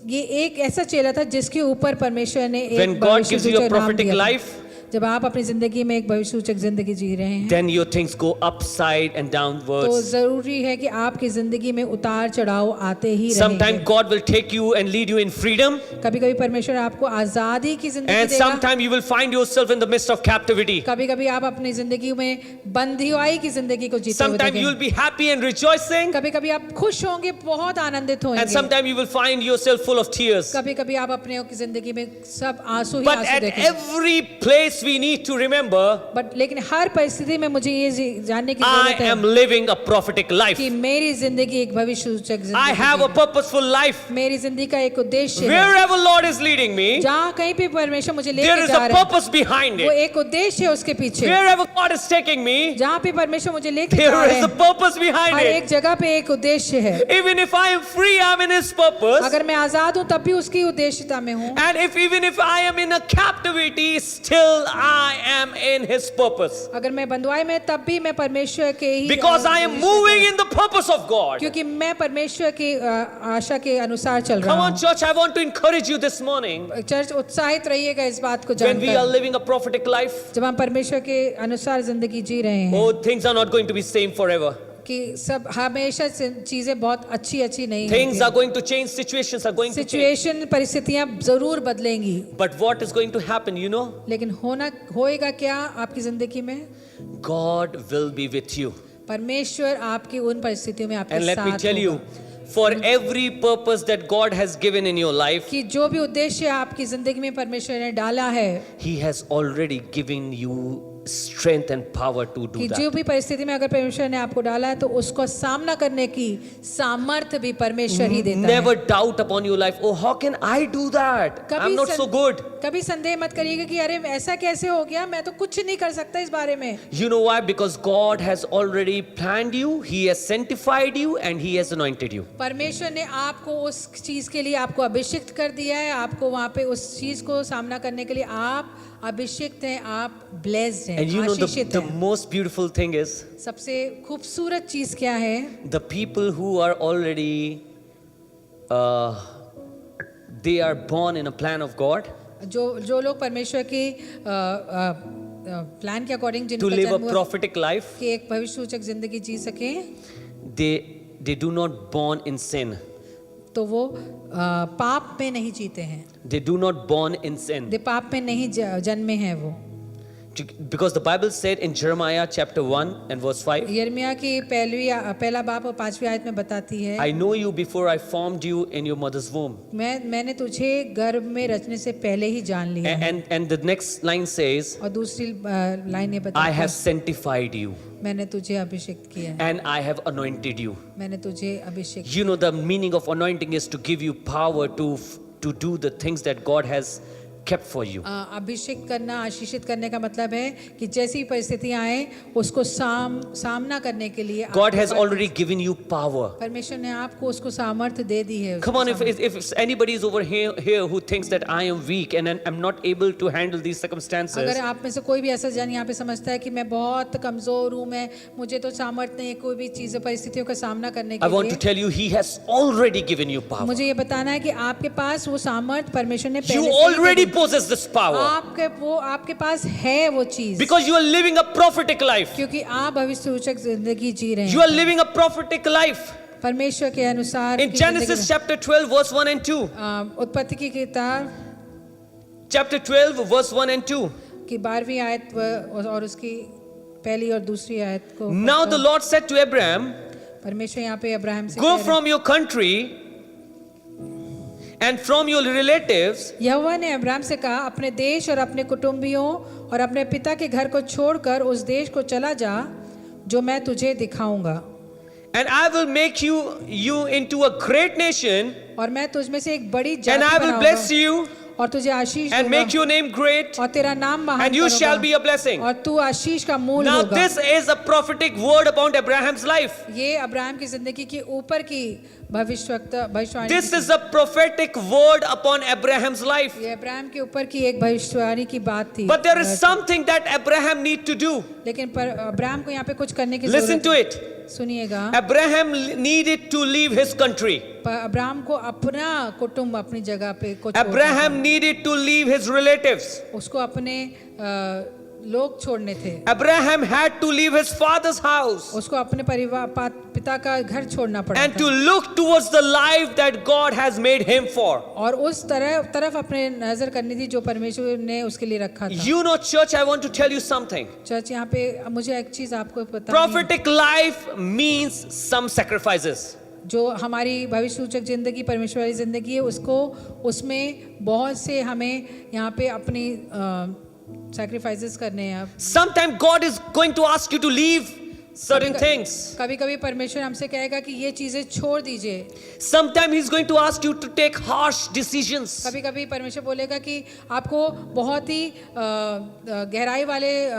ये एक ऐसा चेला था जिसके ऊपर परमेश्वर ने एक When God gives you a भविष्यसूचक नाम prophetic दिया था। life, जब आप अपनी जिंदगी में एक भविष्यसूचक जिंदगी जी रहे हैं, then your things go upside and तो downwards. जरूरी है कि आपकी जिंदगी में उतार चढ़ाव आते ही Sometimes रहेंगे। God will take you and lead you in freedom, कभी कभी परमेश्वर आपको आजादी की जिंदगी and देगा, sometimes you will find yourself in the midst of captivity. कभी कभी आप अपनी जिंदगी में बंधुआई की जिंदगी को जीते हुए Sometimes you will देखेंगे, be happy and rejoicing, कभी कभी आप खुश होंगे, बहुत आनंदित and होंगे, sometimes you will find yourself full of tears. कभी कभी आप अपने जिंदगी में सब आंसू ही But आंसू at देखेंगे। every place we need to remember, but लेकिन हर परिस्थिति में मुझे ये जानने की I जरूरत am है living a prophetic life. कि मेरी जिंदगी एक भविष्यसूचक I have a जिंदगी है। purposeful life. मेरी जिंदगी का एक उद्देश्य है। Wherever Lord is leading me, जहाँ कहीं भी परमेश्वर मुझे there लेके is जा a रहा है, purpose behind वो it. एक उद्देश्य है उसके पीछे। Wherever God is taking me, जहाँ पे परमेश्वर मुझे लेके जा there रहे is a हैं, purpose behind हर एक it. जगह पे एक उद्देश्य है। Even if I am free, I am in His purpose. अगर मैं आजाद हूँ तब भी उसकी उद्देश्यता में हूँ, And even if I am in a captivity, still I am in His purpose. अगर मैं बंधुआई में तब भी मैं परमेश्वर के ही Because I am moving in the purpose of God. क्योंकि मैं परमेश्वर की आशा के अनुसार चल Come रहा on, हूँ। church, I want to encourage you this morning. Church उत्साहित रहिएगा इस बात को When we are जानकर, living a prophetic life, जब हम परमेश्वर के अनुसार जिंदगी जी रहे हैं, oh, things are not going to be same forever. कि सब हमेशा चीजें बहुत अच्छी अच्छी नहीं Things are होती। going to change, situations are going to change. Situation परिस्थितियां जरूर बदलेंगी, But what is going to happen, you know? लेकिन होएगा क्या आपकी जिंदगी में? God will be with you. परमेश्वर आपकी उन परिस्थितियों में आपके And let me साथ tell you, होगा। for every purpose that God has given in your life, कि जो भी उद्देश्य आपकी जिंदगी में परमेश्वर ने डाला है, He has already given you strength and power to do कि जो that. भी परिस्थिति में अगर परमेश्वर ने आपको डाला है तो उसको सामना करने की सामर्थ्य भी परमेश्वर ही देता Never है। doubt upon your life, oh, how can I do that? I'm not so good. कभी संदेह मत करिएगा कि अरे ऐसा कैसे हो गया, मैं तो कुछ नहीं कर सकता इस बारे में। You know why? Because God has already planned you, He has sanctified you, and He has anointed you. परमेश्वर ने आपको उस चीज के लिए आपको अभिषिक्त कर दिया है, आपको वहां पे उस चीज को सामना करने के लिए आप अभिषिक्त हैं, आप ब्लेस्ड हैं, And you know आशीषित the हैं। most beautiful thing is, सबसे खूबसूरत चीज क्या है? the people who are already they are born in a plan of God जो लोग परमेश्वर की प्लान के अकॉर्डिंग to जिनका live a जन्म हुआ prophetic life. कि एक भविष्यसूचक जिंदगी जी सके, They do not born in sin. तो वो पाप में नहीं जीते हैं, They do not born in sin. वे पाप में नहीं जन्मे हैं वो। Because the Bible said in Jeremiah chapter 1 and verse 5, यिर्मयाह की पहला बाप और 5वीं आयत में बताती है, I know you before I formed you in your mother's womb. मैंने तुझे गर्भ में रचने से पहले ही जान लिया है। And the next line says, और दूसरी लाइन ये I बताती have है, sanctified you मैंने तुझे अभिषेक किया है, and I have anointed you. मैंने तुझे अभिषेक। You know, the meaning of anointing is to give you power to do the things that God has kept for you. अभिषेक करना, आशीषित करने का मतलब है कि जैसी परिस्थितियां आए उसको सामना करने के लिए God has already given you power. परमेश्वर ने आपको उसको सामर्थ्य दे दी है। Come on, if anybody is over here who thinks that I am weak and I'm not able to handle these circumstances, अगर आप में से कोई भी ऐसा जन यहाँ पे समझता है कि मैं बहुत कमजोर हूँ, मैं मुझे तो सामर्थ्य नहीं है कोई भी चीज़ परिस्थितियों का सामना करने I के want to लिए, tell you, He has already given you power. मुझे ये बताना है कि आपके पास वो सामर्थ्य परमेश्वर ने You पहले से ही दे already the. possess this power आपके पास है वो चीज, because you are living a prophetic life. क्योंकि आप भविष्यसूचक जिंदगी जी रहे You हैं are living a prophetic life. परमेश्वर के अनुसार In की Genesis जिंदगी chapter 12 verse 1 and 2. में। उत्पत्ति की किताब Chapter 12 verse 1 and 2. की 12वीं आयत और उसकी पहली और दूसरी आयत को Now the Lord said to Abraham, परमेश्वर यहाँ पे अब्राहम से go कह रहे from your country and from your relatives हैं, यहोवा ने अब्राहम से कहा अपने देश और अपने कुटुंबियों और अपने पिता के घर को छोड़कर उस देश को चला जा, जो मैं तुझे दिखाऊंगा, and I will make you into a great nation, और मैं तुझ में से एक बड़ी and I जाति will bless बनाऊंगा you और तुझे आशीष and make दूंगा your name great, और तेरा नाम महान and you shall be करूंगा a blessing. और तू आशीष का मूल Now होगा। this is a prophetic word about Abraham's life. ये अब्राहम की जिंदगी के ऊपर की भविष्यवाणी This is a prophetic word upon Abraham's life. ये अब्राहम के ऊपर की एक भविष्यवाणी की बात थी। But there is something that Abraham need to do. लेकिन पर अब्राहम को यहाँ पे कुछ करने की Listen जरूरत to है। it. सुनिएगा, Abraham needed to leave his country. Abraham को अपना कुटुंब अपनी जगह पे को छोड़ना Abraham needed to leave his relatives. था। उसको अपने लोग छोड़ने थे। Abraham had to leave his father's house उसको अपने परिवार पिता का घर छोड़ना पड़ा and to था look towards the life that God has made him for. और उस तरफ अपने नजर करनी थी जो परमेश्वर ने उसके लिए रखा था। You know, church, I want to tell you something. Church, यहाँ पे मुझे एक चीज आपको बतानी है। Prophetic life means some sacrifices. जो हमारी भविष्य सूचक जिंदगी परमेश्वर वाली जिंदगी है उसको उसमें बहुत से हमें यहाँ पे अपनी सैक्रिफाइसेस करने हैं। Sometimes God is going to ask you to leave certain things. कभी कभी परमेश्वर हमसे कहेगा कि ये चीजें छोड़ दीजिए। Sometimes He's going to ask you to take harsh decisions. कभी कभी परमेश्वर बोलेगा कि आपको बहुत ही गहराई वाले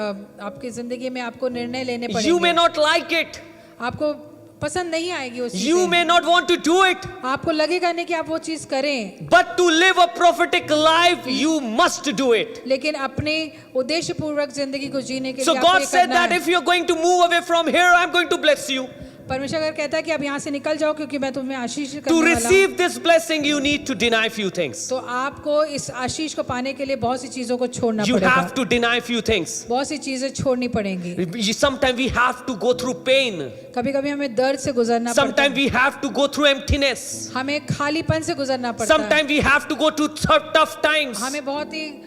आपकी जिंदगी में आपको निर्णय लेने पड़ेंगे। You may not like it. आपको पसंद नहीं आएगी उस You may not want to do it. आपको लगेगा नहीं कि आप वो चीज करें, But to live a prophetic life, you must do it. लेकिन अपने उद्देश्य पूर्वक जिंदगी को जीने के So लिए आपको God ये said करना that है। if you're going to move away from here, I'm going to bless you. परमेश्वर अगर कहता है कि आप यहाँ से निकल जाओ क्योंकि मैं तुम्हें आशीष To करने वाला हूँ, receive this blessing, you need to deny few things. तो आपको इस आशीष को पाने के लिए बहुत सी चीजों को छोड़ना You पड़ेगा। have to deny few things. बहुत सी चीजें छोड़नी पड़ेंगी। Sometimes we have to go through pain. कभी कभी हमें दर्द से गुजरना पड़ता Sometimes है, we have to go through emptiness. हमें खालीपन से गुजरना पड़ता है, Sometimes we have to go through tough times. हमें बहुत ही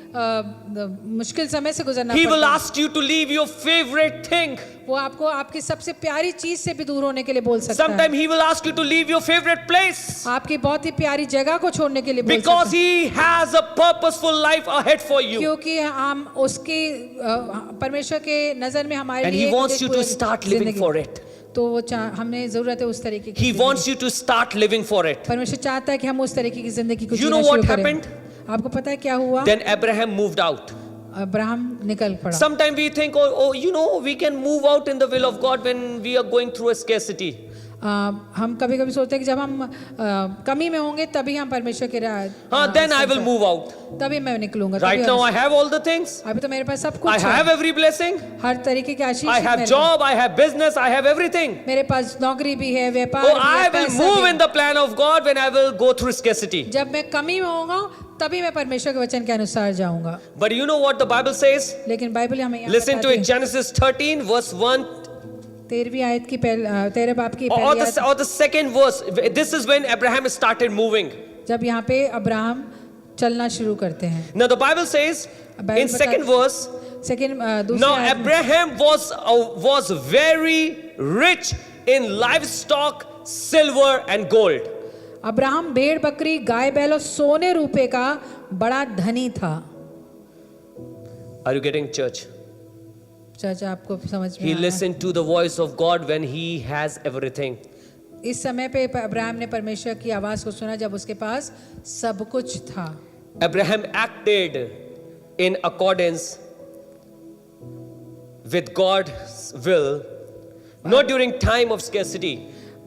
मुश्किल समय से गुजरना He will पड़ता है। ask you to leave your favorite thing. वो आपको आपकी सबसे प्यारी चीज से भी दूर होने के लिए बोल सकता है। Sometimes He will ask you to leave your favorite place. आपकी बहुत ही प्यारी जगह को छोड़ने के लिए बोल Because सकता है। He has a purposeful life ahead for you. क्योंकि हम उसकी परमेश्वर के नजर में हमारे And लिए He wants एक you to पूरी start living जिंदगी- for it. तो वो हमें जरूरत है उस तरीके की He जिंदगी। wants you to start living for it. परमेश्वर चाहता है कि हम उस तरीके की जिंदगी को You जीना know शुरू what करें। happened? आपको पता है क्या हुआ? Then Abraham moved out. Abraham निकल पड़ा। Sometimes we think, oh, you know, we can move out in the will of God when we are going through a scarcity. हम कभी कभी सोचते हैं कि जब हम कमी में होंगे तभी हम परमेश्वर के Then I will move out. तभी मैं निकलूंगा। Right तभी now I हम- have all the things. अभी तो मेरे पास सब I कुछ have है, every blessing. हर तरीके के आशीष I है have मेरे job, I have business, I have everything. पास। मेरे पास नौकरी भी है, व्यापार Oh, भी I है, will पैसा move भी in है। the plan of God when I will go through scarcity. जब मैं कमी में होऊंगा तभी मैं परमेश्वर के वचन के अनुसार जाऊंगा। But you know what the Bible says? लेकिन बाइबल हमें यहाँ Listen to बताती it, Genesis 13, verse 1, 13वीं आयत की 13 बाब की or पहली आयत, the second verse. This is when Abraham started moving. जब यहाँ पे अब्राहम चलना शुरू करते हैं। Now the Bible says Bible in second बताती- verse, सेकंड दूसरी now आयत में, Abraham was very rich in livestock, silver and gold. Abraham भेड़ बकरी गाय बैल और सोने रूपे का बड़ा धनी था। Are you getting church? Church आपको समझ में He आ रहा है? listened to the voice of God when he has everything. इस समय पे अब्राहम ने परमेश्वर की आवाज को सुना जब उसके पास सब कुछ था। Abraham acted in accordance with God's will, not during time of scarcity.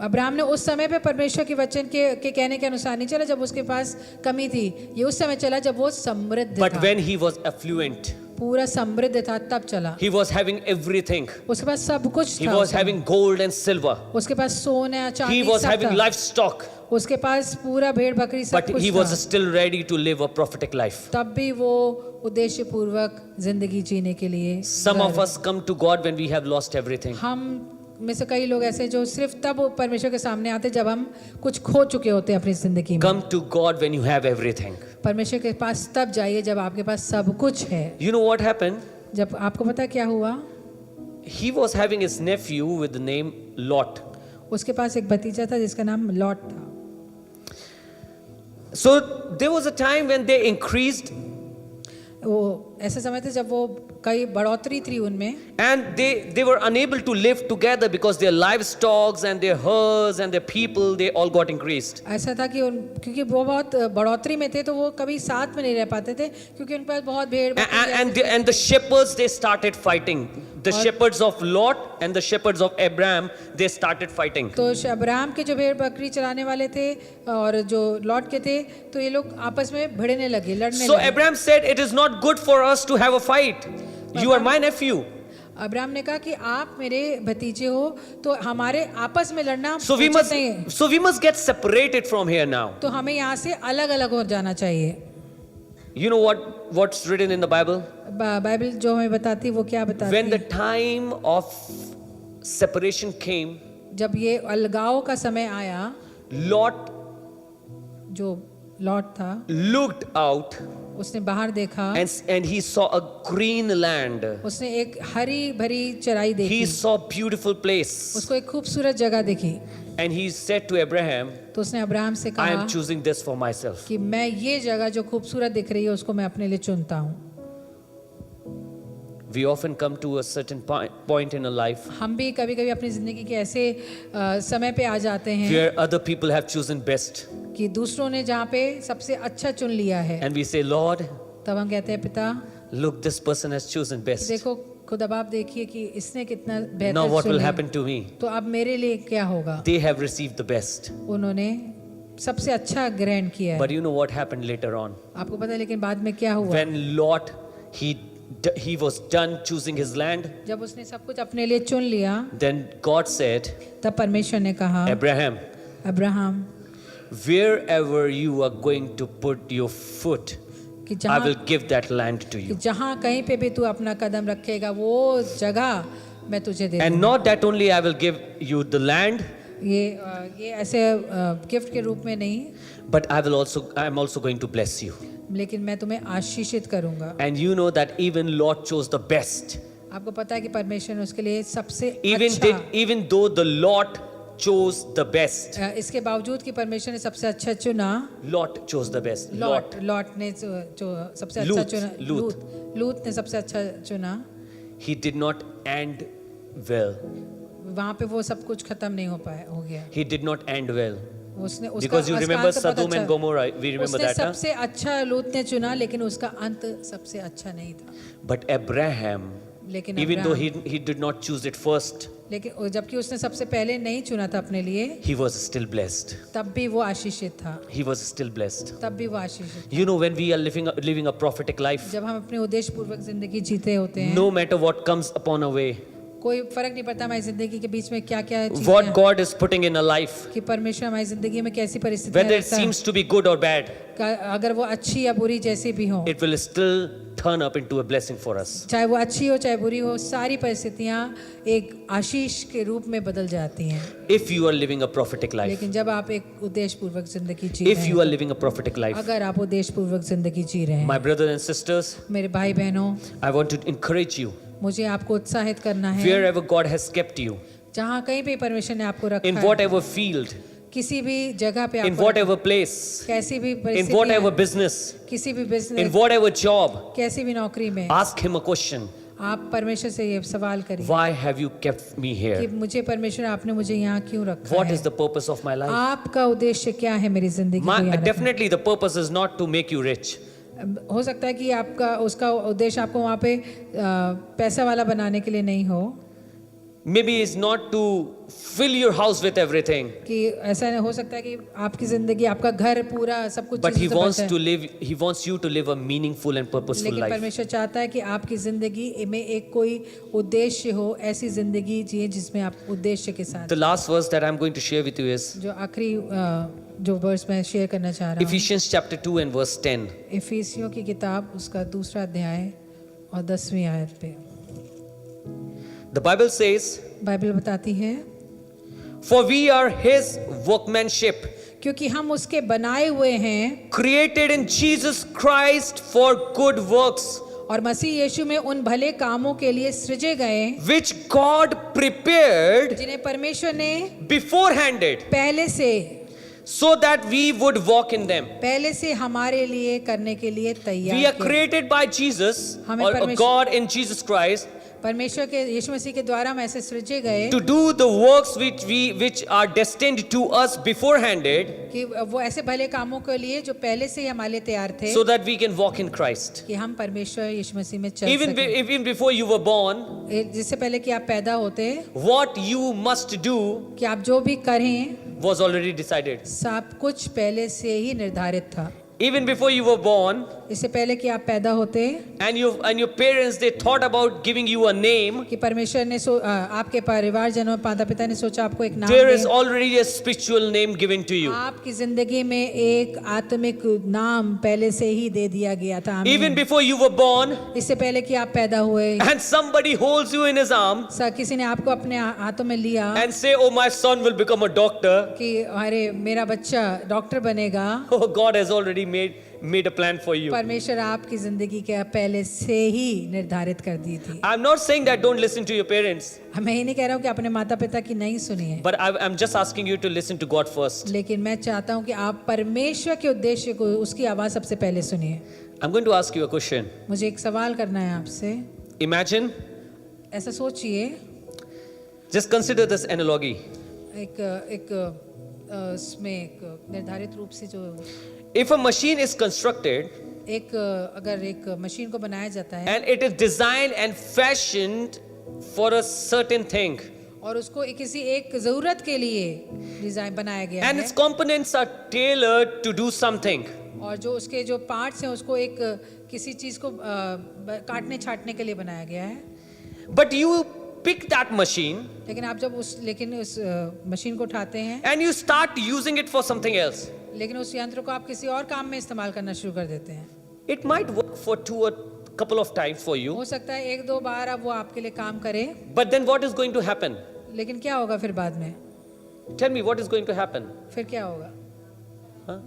Abraham ने उस समय पे परमेश्वर के वचन के कहने के अनुसार नहीं चला जब उसके पास कमी थी। ये उस समय चला जब वो समृद्ध But था, when he was affluent, पूरा समृद्ध था, तब चला। he was having everything. उसके पास सब कुछ He था। was उस समय। having gold and silver. उसके पास सोना He चांदी was सब having था। livestock. उसके पास पूरा भेड़ बकरी सब But कुछ he था। was still ready to live a prophetic life. तब भी वो उद्देश्य पूर्वक जिंदगी जीने के लिए Some of us come to God when we have lost everything. हम में से कई लोग ऐसे जो सिर्फ तब परमेश्वर के सामने आते जब हम कुछ खो चुके होते हैं अपनी जिंदगी में। Come to God when you have everything. परमेश्वर के पास तब जाइए जब आपके पास सब कुछ है। You know what happened? जब आपको पता है क्या हुआ? He was having his nephew with the name Lot. उसके पास एक भतीजा था जिसका नाम लॉट था। So there was a time when they increased. वो ऐसा समय था जब वो कई बढ़ोतरी थी उनमें, And they were unable to live together because their livestock and their herds and their people, they all got increased. ऐसा था कि क्योंकि वो बहुत बढ़ोतरी में थे तो वो कभी साथ में नहीं रह पाते थे क्योंकि उन पास बहुत भेड़ And the shepherds, they started fighting. The shepherds of Lot and the shepherds of Abraham, they started fighting. तो अब्राहम के जो भेड़ बकरी चराने वाले थे और जो लॉट के थे तो ये लोग आपस में भिड़ने लगे, लड़ने So लगे। Abraham said, it is not good for us to have a fight. You are my nephew. Abraham ने कहा कि आप मेरे भतीजे हो तो हमारे आपस में लड़ना So we उचित नहीं है, must get separated from here now. तो हमें यहाँ से अलग अलग हो जाना चाहिए। You know what's written in the Bible? Bible जो हमें बताती है वो क्या बताती When the है? time of separation came, जब ये अलगाव का समय आया, Lot जो लॉट था looked out उसने बाहर देखा, and he saw a green land. उसने एक हरी भरी चराई देखी, He saw beautiful place. उसको एक खूबसूरत जगह देखी, And he said to Abraham, तो उसने अब्राहम से I कहा am choosing this for myself. कि मैं ये जगह जो खूबसूरत दिख रही है उसको मैं अपने लिए चुनता हूँ। We often come to a certain point in our life हम भी कभी कभी अपनी जिंदगी के ऐसे समय पे आ जाते हैं where other people have chosen best. कि दूसरों ने जहाँ पे सबसे अच्छा चुन लिया है, And we say, Lord, तब हम कहते हैं पिता look, this person has chosen best. देखो खुद अब आप देखिए कि इसने कितना Now बेहतर what चुन will लिया, happen to me? तो अब मेरे लिए क्या होगा? They have received the best. उन्होंने सबसे अच्छा ग्रहण किया है। But you know what happened later on? आपको पता है लेकिन बाद में क्या हुआ? When Lot, he was done choosing his land, जब उसने सब कुछ अपने लिए चुन लिया, then God said, तब परमेश्वर ने कहा, Abraham, Abraham wherever you are going to put your foot, कि I जहाँ will give that land to कि you. जहाँ कहीं पे भी तू अपना कदम रखेगा वो जगह मैं तुझे दे And दूँगा। not that only I will give you the land, ये ऐसे गिफ्ट के रूप में नहीं, but I am also going to bless you. लेकिन मैं तुम्हें आशीषित करूंगा। And you know that even Lot chose the best. आपको पता है कि परमेश्वर ने उसके लिए सबसे Even though the Lot chose the best, इसके बावजूद कि परमेश्वर ने सबसे अच्छा चुना, Lot chose the best. Lot ने जो सबसे अच्छा चुना, लूत ने सबसे अच्छा चुना, He did not end well. वहाँ पे वो सब कुछ खत्म नहीं हो गया। He did not end well. उसने उसका Because you remember अंत बहुत Sodom and अच्छा- Gomorrah, we remember उसने that, huh? सबसे अच्छा लूत ने चुना लेकिन उसका अंत सबसे अच्छा नहीं था। But Abraham, लेकिन even though Abraham- he did not choose it first, लेकिन जबकि उसने सबसे पहले नहीं चुना था अपने लिए, he was still blessed. तब भी वो आशीषित था, He was still blessed. तब भी वो आशीषित। You know, when we are living a prophetic life, जब हम अपने उद्देश्य पूर्वक जिंदगी जीते होते हैं, no matter what comes upon our way, कोई फर्क नहीं पड़ता हमारी जिंदगी के बीच में क्या क्या what God is putting in our life, कि परमेश्वर हमारी जिंदगी में कैसी परिस्थितियां whether it रखता है, seems to be good or bad, अगर वो अच्छी या बुरी जैसी भी हो, it will still turn up into a blessing for us. चाहे वो अच्छी हो चाहे बुरी हो, सारी परिस्थितियां एक आशीष के रूप में बदल जाती हैं। If you are living a prophetic life, लेकिन जब आप एक उद्देश्य पूर्वक जिंदगी जी if रहे you are हैं, living a prophetic life, अगर आप उद्देश्य पूर्वक जिंदगी जी रहे हैं, my brothers and sisters, मेरे भाई बहनों, I want to encourage you, मुझे आपको उत्साहित करना है, wherever God has kept you, जहाँ कहीं भी परमेश्वर ने आपको रखा in है, whatever field, किसी भी जगह पे in आपको whatever place, कैसी भी in whatever परिस्थितियां, business, किसी भी in बिजनेस, whatever job, कैसी भी नौकरी में, ask Him a question. आप परमेश्वर से ये सवाल करिए Why have you kept me कि here? मुझे परमेश्वर आपने मुझे यहाँ क्यों रखा What है? is the purpose of my life? आपका उद्देश्य क्या है मेरी जिंदगी को यहाँ रखने? Definitely, the purpose is not to make you rich. हो सकता है कि आपका उसका उद्देश्य आपको वहाँ पे पैसा वाला बनाने के लिए नहीं हो, Maybe it's not to fill your house with everything, कि ऐसा नहीं हो सकता है कि आपकी जिंदगी आपका घर पूरा सब कुछ but He चीज़ों से wants भरता to है। live. He wants you to live a meaningful and purposeful लेकिन life. परमेश्वर चाहता है कि आपकी जिंदगी में एक कोई उद्देश्य हो, ऐसी जिंदगी जिए जिसमें आप उद्देश्य के साथ। The last verse that I'm going to share with you is जो आखिरी जो वर्स मैं शेयर करना चाह रहा हूँ, Ephesians chapter 2 and verse 10. इफिसियों की किताब उसका 2 अध्याय और 10वीं आयत पे The Bible says, बाइबल बताती है, For we are His workmanship, क्योंकि हम उसके बनाए हुए हैं created in Jesus Christ for good works, और मसीह यीशु में उन भले कामों के लिए सृजे गए which God prepared जिन्हें परमेश्वर ने beforehanded, पहले से so that we would walk in them. पहले से हमारे लिए करने के लिए तैयार We are किया। created by Jesus हमें or परमेश्वर- God in Jesus Christ परमेश्वर के यीशु मसीह के द्वारा हम ऐसे सृजे गए to do the works which are destined to us beforehanded, कि वो ऐसे भले कामों के लिए जो पहले से ही हमारे लिए तैयार थे, so that we can walk in Christ. कि हम परमेश्वर यीशु मसीह में चल Even सकें। even before you were born, जिससे पहले कि आप पैदा होते, what you must do कि आप जो भी करें was already decided. सब कुछ पहले से ही निर्धारित था। Even before you were born, इससे पहले कि आप पैदा होते, and your parents, they thought about giving you a name. कि परमेश्वर ने आपके परिवारजनों माता पिता ने सोचा आपको एक नाम There is दें। already a spiritual name given to you. आपकी जिंदगी में एक आत्मिक नाम पहले से ही दे दिया गया था। आमीन। Even before you were born, इससे पहले कि आप पैदा हुए, and somebody holds you in his arm किसी ने आपको अपने हाथों में लिया and say, "Oh, my son will become a doctor." कि अरे मेरा बच्चा डॉक्टर बनेगा। Oh, God has already made a plan for you. परमेश्वर आपकी जिंदगी के पहले से ही निर्धारित कर दी थी। I'm not saying that don't listen to your parents, मैं ये नहीं कह रहा हूँ कि अपने माता पिता की नहीं सुनिए, but I'm just asking you to listen to God first. लेकिन मैं चाहता हूँ कि आप परमेश्वर के उद्देश्य को, उसकी आवाज सबसे पहले सुनिए। I'm going to ask you a question. मुझे एक सवाल करना है आपसे। Imagine, ऐसा सोचिए, just consider this analogy. इसमें एक निर्धारित रूप से जो If a machine is constructed अगर एक मशीन को बनाया जाता है and it is designed and fashioned for a certain thing, और उसको किसी एक जरूरत के लिए डिजाइन बनाया गया and है, its components are tailored to do something, और जो उसके जो पार्ट्स हैं उसको एक किसी चीज को काटने छाटने के लिए बनाया गया है, but you pick that machine लेकिन आप जब उस मशीन को उठाते हैं, and you start using it for something else. लेकिन उस यंत्र को आप किसी और काम में इस्तेमाल करना शुरू कर देते हैं। It might work for a couple of times for you, हो सकता है एक दो बार अब वो आपके लिए काम करे, but then what is going to happen? लेकिन क्या होगा फिर बाद में? Tell me what is going to happen? फिर क्या होगा? Huh?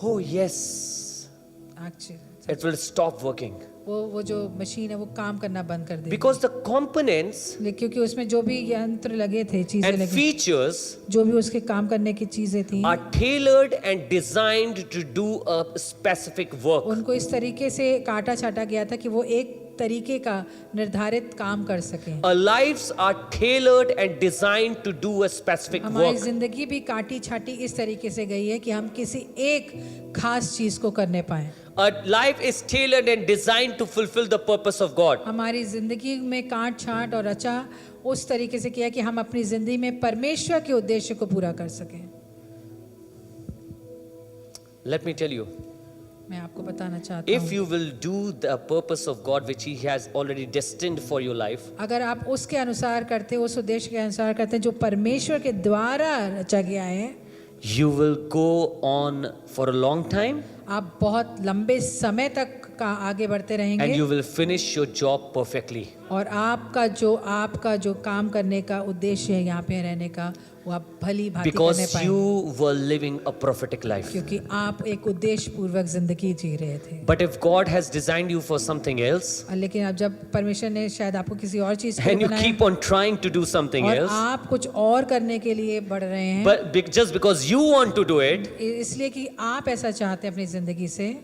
Oh yes, Actually, it will stop working वो जो मशीन है वो काम करना बंद कर देगी, because the components क्योंकि उसमें जो भी यंत्र लगे थे, चीजें and लगी, features जो भी उसके काम करने की चीजें थी, are tailored and designed to do a specific work. उनको इस तरीके से काटा छाटा गया था कि वो एक तरीके का निर्धारित काम कर सकें। Our lives are tailored and designed to do a specific हमारी work. जिंदगी भी काटी छाटी इस तरीके से गई है कि हम किसी एक खास चीज को करने पाए। Our life is tailored and designed to fulfill the purpose of God. हमारी जिंदगी में काट छाट और रचा उस तरीके से किया कि हम अपनी जिंदगी में परमेश्वर के उद्देश्य को पूरा कर सकें। Let me tell you, मैं आपको बताना चाहता if हूँ, you will do the purpose of God which He has already destined for your life, अगर आप उसके अनुसार करते, उस उद्देश्य के अनुसार करते जो परमेश्वर के द्वारा रचा गया है, you will go on for a long time आप बहुत लंबे समय तक का आगे बढ़ते and रहेंगे, you will finish your job perfectly. और आपका जो काम करने का उद्देश्य है यहाँ पे रहने का, वो आप भली भांति करने Because पाएंगे, you were living a prophetic life. क्योंकि आप एक उद्देश्य पूर्वक जिंदगी जी रहे थे। But if God has designed you for something else लेकिन अब जब परमेश्वर ने शायद आपको किसी और चीज के and लिए you बनाया keep on trying to do something और else, आप कुछ और करने के लिए बढ़ रहे हैं, but just because you want to do it, इसलिए कि आप ऐसा चाहते हैं अपनी जिंदगी से,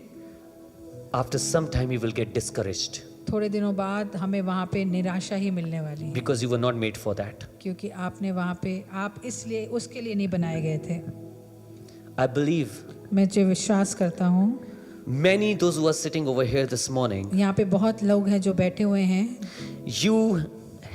after some time you will get discouraged थोड़े दिनों बाद हमें वहाँ पे निराशा ही मिलने वाली है, because you were not made for that. क्योंकि आपने वहाँ पे आप इसलिए उसके लिए नहीं बनाए गए थे। I believe मैं जो विश्वास करता हूँ, many those who are sitting over here this morning, यहाँ पे बहुत लोग हैं जो बैठे हुए हैं, you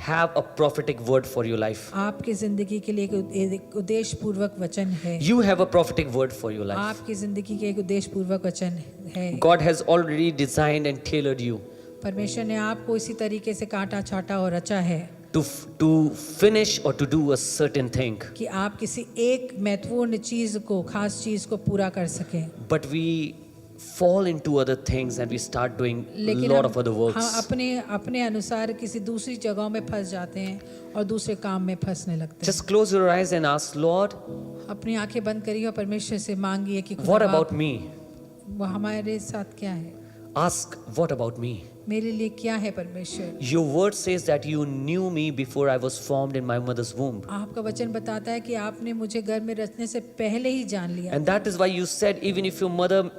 have a prophetic word for your life. आपकी जिंदगी के लिए एक उद्देश्य पूर्वक वचन है, You have a prophetic word for your life. आपकी जिंदगी के एक उद्देश्य पूर्वक वचन है। God has already designed and tailored you परमेश्वर ने आपको इसी तरीके से काटा छाटा और रचा है to finish or to do a certain thing. कि आप किसी एक महत्वपूर्ण चीज को, खास चीज को पूरा कर सकें। But we fall into other things and we start doing a लेकिन lot of other हम works. अपने अनुसार किसी दूसरी जगहों में फंस जाते हैं और दूसरे काम में फंसने लगते हैं। Just close your eyes and ask, Lord, अपनी आंखें बंद करिए और परमेश्वर से मांगिए कि what खुदा about me? वो हमारे साथ क्या है। Ask, what about me? मेरे लिए क्या है परमेश्वर? Your word says that you knew me before I was formed in my mother's womb. आपका वचन बताता है कि आपने मुझे गर्भ में रचने से पहले ही जान लिया। And that is why you said, even if your mother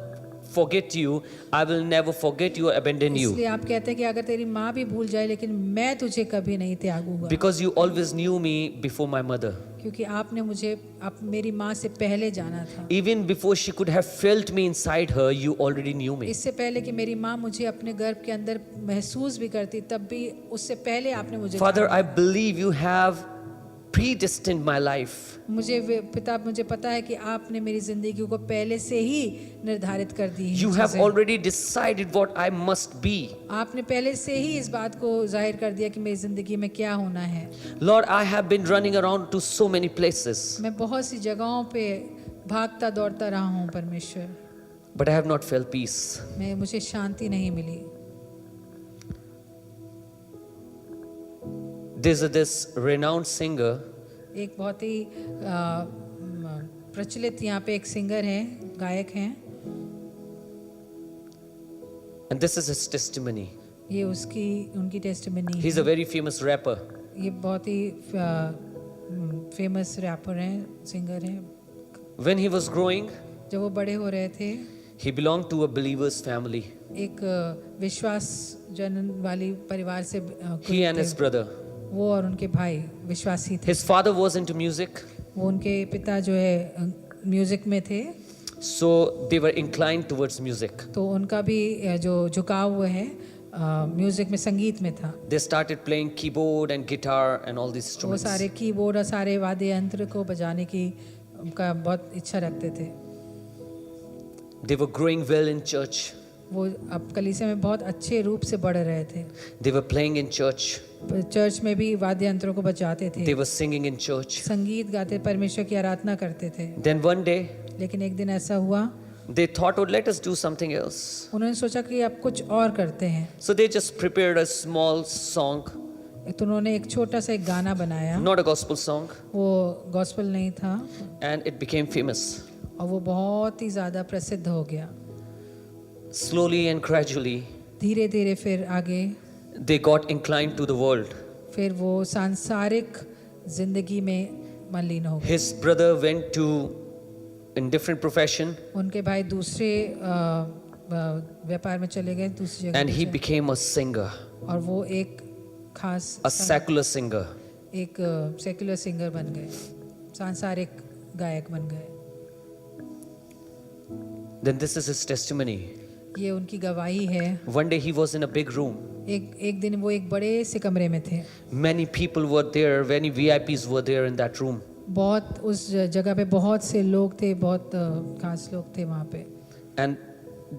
forget you, I will never forget you or abandon you. इसलिए आप कहते हैं कि अगर तेरी माँ भी भूल जाए लेकिन मैं तुझे कभी नहीं त्यागूंगा। Because you always knew me before my mother. क्योंकि आपने मुझे मेरी माँ से पहले जाना था। Even before she could have felt me inside her, you already knew me. इससे पहले कि मेरी माँ मुझे अपने गर्भ के अंदर महसूस भी करती, तब भी उससे पहले आपने मुझे Father, जाना। I believe you have predestined my life. पिता मुझे पता है कि आपने मेरी जिंदगी को पहले से ही निर्धारित कर दी है You have चीजें। already decided what I must be. आपने पहले से ही इस बात को जाहिर कर दिया कि मेरी जिंदगी में क्या होना है। Lord, I have been running around to so many places, मैं बहुत सी जगहों पे भागता दौड़ता रहा हूँ परमेश्वर, but I have not felt peace. मुझे शांति नहीं मिली। There's this renowned singer. एक बहुत ही प्रचलित यहाँ पे एक सिंगर है, गायक हैं। And this is his testimony. ये उनकी टेस्टिमनी He's है। a very famous rapper. ये बहुत ही फेमस रैपर हैं, सिंगर हैं। When he was growing, जब वो बड़े हो रहे थे, he belonged to a believer's family. एक विश्वास जन वाली परिवार से He and his brother. वो और उनके भाई विश्वासी थे। His father was into music, वो उनके पिता जो है म्यूजिक में थे, so they were inclined towards music. तो उनका भी जो झुकाव हुआ है म्यूजिक में, संगीत में था। They started playing keyboard and guitar and all these वो instruments. सारे कीबोर्ड और सारे वाद्य यंत्र को बजाने की उनका बहुत इच्छा रखते थे। They were growing well in church. वो अब कलीसिया में बहुत अच्छे रूप से बढ़ रहे थे। They were playing in church. Church में भी वाद्य यंत्रों को बजाते थे, They were singing in church. संगीत गाते, परमेश्वर की आराधना करते थे। Then one day, लेकिन एक दिन ऐसा हुआ, they thought, oh, let us do something else. उन्होंने सोचा कि अब कुछ और करते हैं। So they just prepared a small song, तो उन्होंने एक छोटा सा एक गाना बनाया, not a gospel song, वो गॉस्पेल नहीं था, and it became famous. और वो बहुत ही ज़्यादा प्रसिद्ध हो गया। Slowly and gradually, धीरे धीरे फिर आगे, they got inclined to the world. फिर वो सांसारिक जिंदगी में मलिन हो गए। His brother went to in different profession, उनके भाई दूसरे व्यापार में चले गए, दूसरी जगह and पे he चले- became a singer, और वो एक खास a secular singer. एक सेक्युलर सिंगर बन गए, सांसारिक गायक बन गए। Then this is his testimony. ये उनकी गवाही है। One day he was in a big room. एक दिन वो एक बड़े से कमरे में थे, Many people were there, many VIPs were there in that room. बहुत उस जगह पे बहुत से लोग थे, बहुत खास लोग थे वहाँ पे। And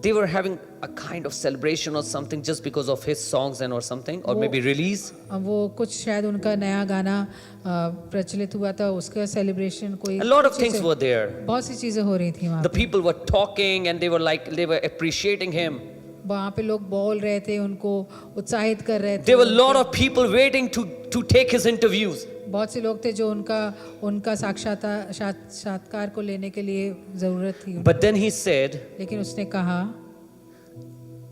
they were having a kind of celebration or something just because of his songs and or something, or maybe release. अब वो कुछ शायद उनका नया गाना प्रचलित हुआ था, उसका सेलिब्रेशन कोई A lot of चीज़ें- things were there. बहुत सी चीजें हो रही थी वहाँ The people were talking and they were appreciating him. वहाँ पे लोग बोल रहे थे, उनको उत्साहित कर रहे थे। There were a lot of people waiting to take his interviews. बहुत से लोग थे जो उनका साक्षात्कार को लेने के लिए जरूरत थी। But then he said, लेकिन उसने कहा,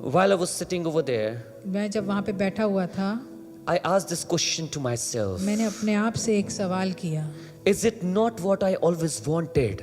while I was sitting over there, मैं जब वहाँ पे बैठा हुआ था, I asked this question to myself. मैंने अपने आप से एक सवाल किया, Is it not what I always wanted?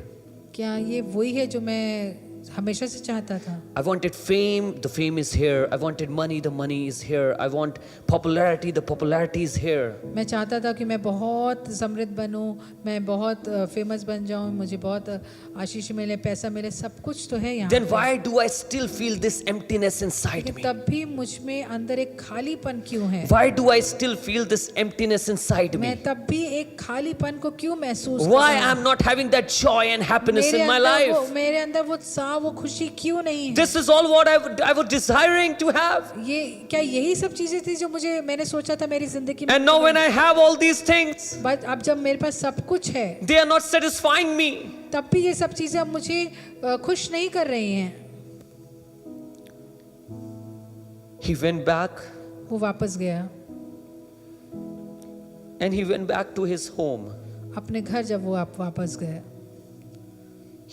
क्या ये वही है जो मैं हमेशा से चाहता था? I wanted fame, the fame is here. I wanted money, the money is here. I want popularity, the popularity is here. मैं चाहता था कि मैं बहुत समृद्ध बनूं, मैं बहुत फेमस बन जाऊं, मुझे बहुत आशीष मिले, पैसा मिले, सब कुछ तो है यहाँ Then पे। why do I still feel this emptiness inside लेकिन me? तब भी मुझ में अंदर एक खालीपन क्यों है? Why do I still feel this emptiness inside मैं me? तब भी एक खालीपन को क्यों महसूस कर Why रहा हूं? I'm not having that joy and happiness in my life? मेरे अंदर वो उत्साह, वो खुशी क्यों नहीं है? This is all what I was desiring to have. ये क्या यही सब चीजें थी जो मैंने सोचा था मेरी जिंदगी में? And now when I have all these things, but अब जब मेरे पास सब कुछ है, they are not satisfying me. तब भी ये सब चीजें अब मुझे खुश नहीं कर रही हैं। He went back वो वापस गया, and he went back to his home. अपने घर जब वो वापस गया,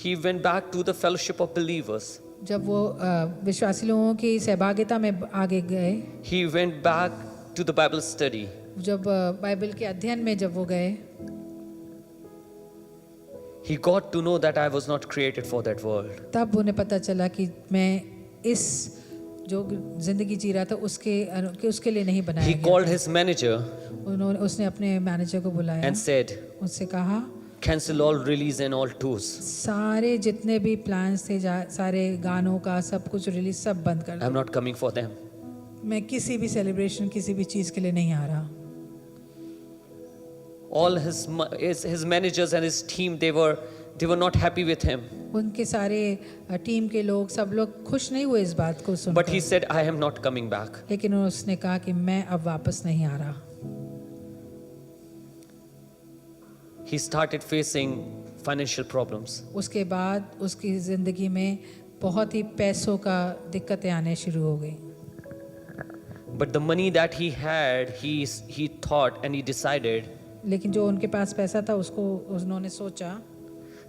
He went back to the fellowship of believers. जब वो विश्वासी लोगों की सहभागिता में आगे गए, he went back to the Bible study. जब बाइबल के अध्ययन में जब वो गए, He got to know that I was not created for that world. तब उन्हें पता चला कि मैं इस जो जिंदगी जी रहा था उसके लिए नहीं बनाया He गया called था। his manager उसने अपने मैनेजर को बुलाया, and said, उससे कहा cancel all release and all tours. सारे जितने भी प्लान्स थे, सारे गानों का सब कुछ रिलीज सब बंद कर I'm दो। not coming for them. मैं किसी भी सेलिब्रेशन किसी भी चीज़ के लिए नहीं आ रहा। All his managers and his team, they were not happy with him. उनके सारे टीम के लोग सब लोग खुश नहीं हुए इस बात को But he सुनकर, said, I am not coming back. लेकिन उसने कहा कि मैं अब वापस नहीं आ रहा। He started facing financial problems. उसके बाद उसकी ज़िंदगी में बहुत ही पैसों का दिक्कतें आने शुरू हो गई। But the money that he had, he thought and he decided लेकिन जो उनके पास पैसा था उसको उन्होंने सोचा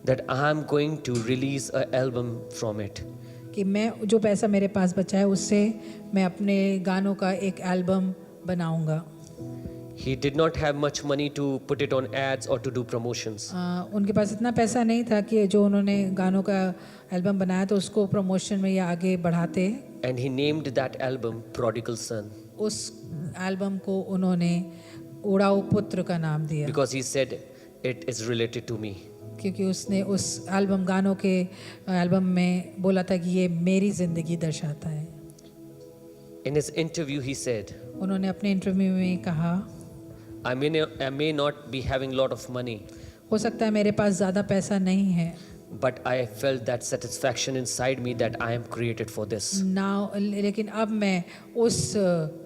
that I am going to release an album from it. कि मैं जो पैसा मेरे पास बचा है उससे मैं अपने गानों का एक एल्बम बनाऊंगा। He did not have much money to put it on ads or to do promotions. उनके पास इतना पैसा नहीं था कि जो उन्होंने गानों का एल्बम बनाया तो उसको प्रमोशन में या आगे बढ़ाते। And he named that album Prodigal Son उस एल्बम को उन्होंने उड़ाऊ पुत्र का नाम दिया, because he said it is related to me. क्योंकि उसने उस एल्बम गानों के एल्बम में बोला था कि ये मेरी ज़िंदगी दर्शाता है। In his interview, he said, उन्होंने अपने इंटरव्यू में कहा, I may not be having a lot of money, हो सकता है मेरे पास ज़्यादा पैसा नहीं है, but I felt that satisfaction inside me that I am created for this. लेकिन अब मैं उस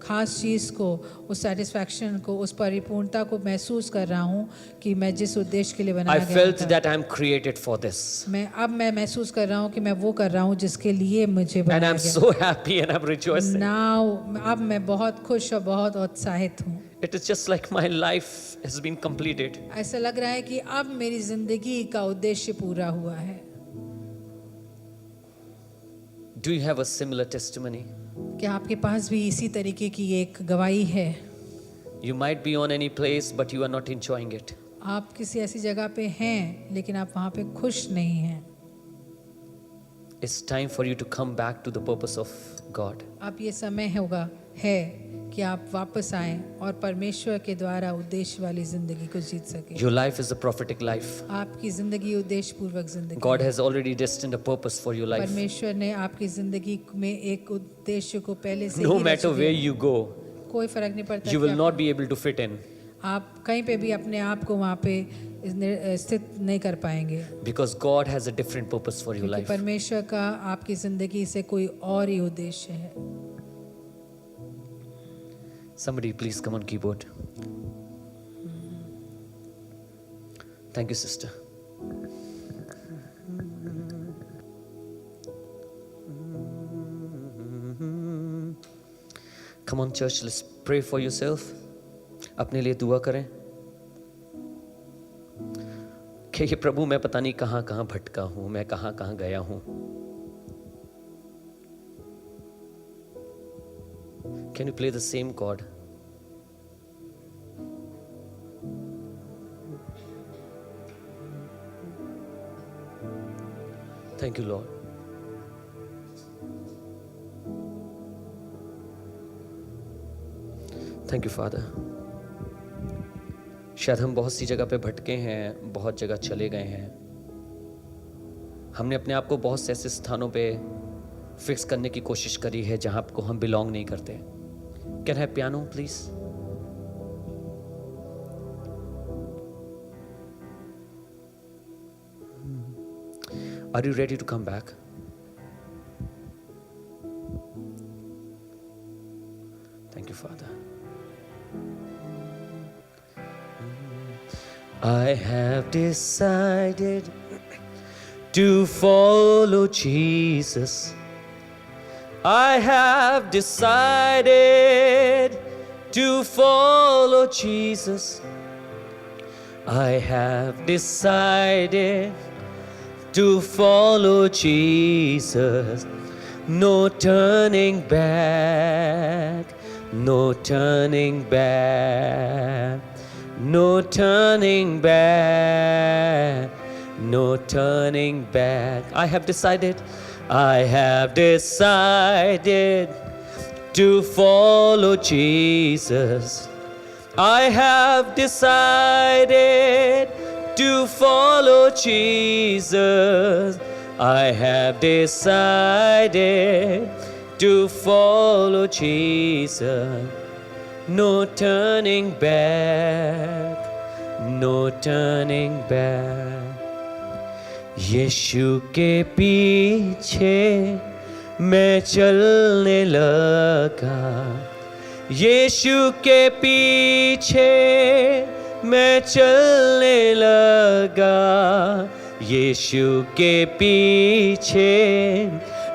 खास चीज़ को, उस सेटिस्फैक्शन को, उस परिपूर्णता को महसूस कर रहा हूँ कि मैं जिस उद्देश्य के लिए I बनाया गया felt था, that I am created for this. मैं महसूस कर रहा हूँ कि मैं वो कर रहा हूँ जिसके लिए मुझे And बनाया I'm गया। so happy and I'm rejoicing. अब मैं बहुत खुश और बहुत उत्साहित हूँ। It is just like my life has been completed. ऐसा लग रहा है कि अब मेरी जिंदगी का उद्देश्य पूरा हुआ है। Do you have a similar testimony? क्या आपके पास भी इसी तरीके की एक गवाही है? You might be on any place, but you are not enjoying it. आप किसी ऐसी जगह पे हैं लेकिन आप वहाँ पे खुश नहीं हैं। It's time for you to come back to the purpose of God. अब ये समय है कि आप वापस आएं और परमेश्वर के द्वारा उद्देश्य वाली जिंदगी को जीत सकें। Your life is a prophetic life. आपकी जिंदगी उद्देश्य पूर्वक जिंदगी। God has already destined a purpose for your life. परमेश्वर ने आपकी जिंदगी में एक उद्देश्य को पहले से No ही matter रच where दिया। you go, कोई फर्क नहीं पड़ता you कि will not be able to fit in आप कहीं पे भी अपने आप को वहाँ पे स्थित नहीं कर पाएंगे, because God has a different purpose for your क्योंकि life. परमेश्वर का आपकी जिंदगी से कोई और ही उद्देश्य है। Somebody please come on keyboard. Thank you, sister. Come on, church, let's pray for yourself. अपने लिए दुआ करें कि ये प्रभु मैं पता नहीं कहाँ कहाँ भटका हूँ, मैं कहाँ कहाँ गया हूँ। Can you play the same chord? Thank you, Lord. Thank you, Father. शायद हम बहुत सी जगह पे भटके हैं, बहुत जगह चले गए हैं। हमने अपने आप को बहुत से ऐसे स्थानों पे फिक्स करने की कोशिश करी है जहां को हम बिलोंग नहीं करते। Can I have piano, please? Are you ready to come back? Thank you, Father. I have decided to follow Jesus. I have decided to follow Jesus. I have decided to follow Jesus. No turning back, no turning back, no turning back, no turning back. I have decided to follow Jesus. I have decided to follow Jesus. I have decided to follow Jesus. No turning back, no turning back. यीशु के पीछे मैं चलने लगा, यीशु के पीछे मैं चलने लगा, यीशु के पीछे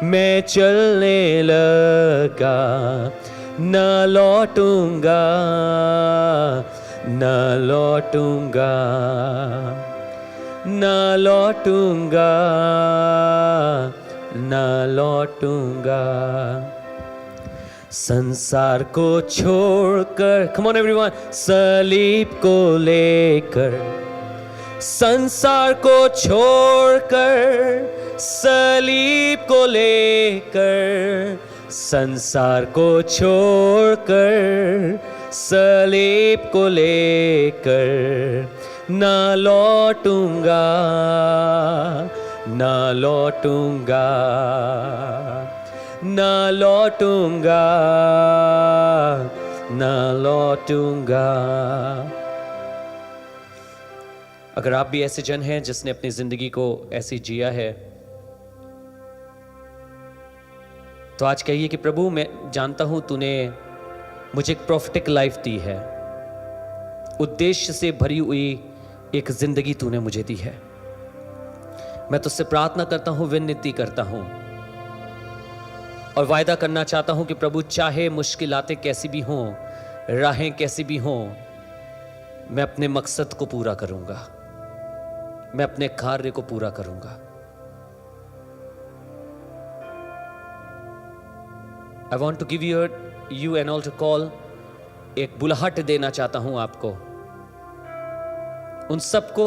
मैं चलने लगा, न लौटूंगा, न लौटूंगा, न लौटूंगा, न लौटूंगा। संसार को छोड़कर, come on everyone, सलीब को लेकर, संसार को छोड़कर, सलीब को लेकर, संसार को छोड़कर, सलीब को लेकर, ना लौटूंगा, ना लौटूंगा, ना लौटूंगा, ना लौटूंगा। अगर आप भी ऐसे जन हैं जिसने अपनी जिंदगी को ऐसे जिया है, तो आज कहिए कि प्रभु मैं जानता हूं तूने मुझे एक प्रोफेटिक लाइफ दी है, उद्देश्य से भरी हुई एक जिंदगी तूने मुझे दी है। मैं तुझसे प्रार्थना करता हूं, विनती करता हूं और वायदा करना चाहता हूं कि प्रभु चाहे मुश्किलातें कैसी भी हों, राहें कैसी भी हों, मैं अपने मकसद को पूरा करूंगा, मैं अपने कार्य को पूरा करूंगा। I want to give you an altar call, एक बुलाहट देना चाहता हूं आपको, उन सबको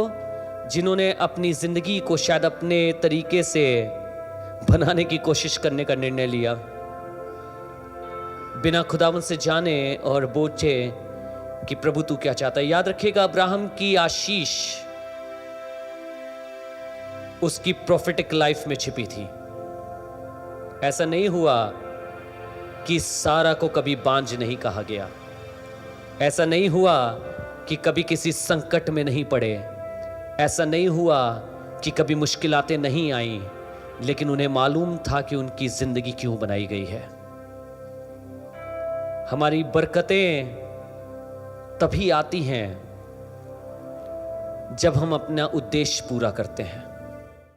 जिन्होंने अपनी जिंदगी को शायद अपने तरीके से बनाने की कोशिश करने का निर्णय लिया, बिना खुदावंद से जाने और पूछे कि प्रभु तू क्या चाहता है। याद रखिएगा, अब्राहम की आशीष उसकी प्रोफेटिक लाइफ में छिपी थी। ऐसा नहीं हुआ कि सारा को कभी बांझ नहीं कहा गया, ऐसा नहीं हुआ कि कभी किसी संकट में नहीं पड़े, ऐसा नहीं हुआ कि कभी मुश्किलातें नहीं आईं, लेकिन उन्हें मालूम था कि उनकी जिंदगी क्यों बनाई गई है। हमारी बरकतें तभी आती हैं जब हम अपना उद्देश्य पूरा करते हैं।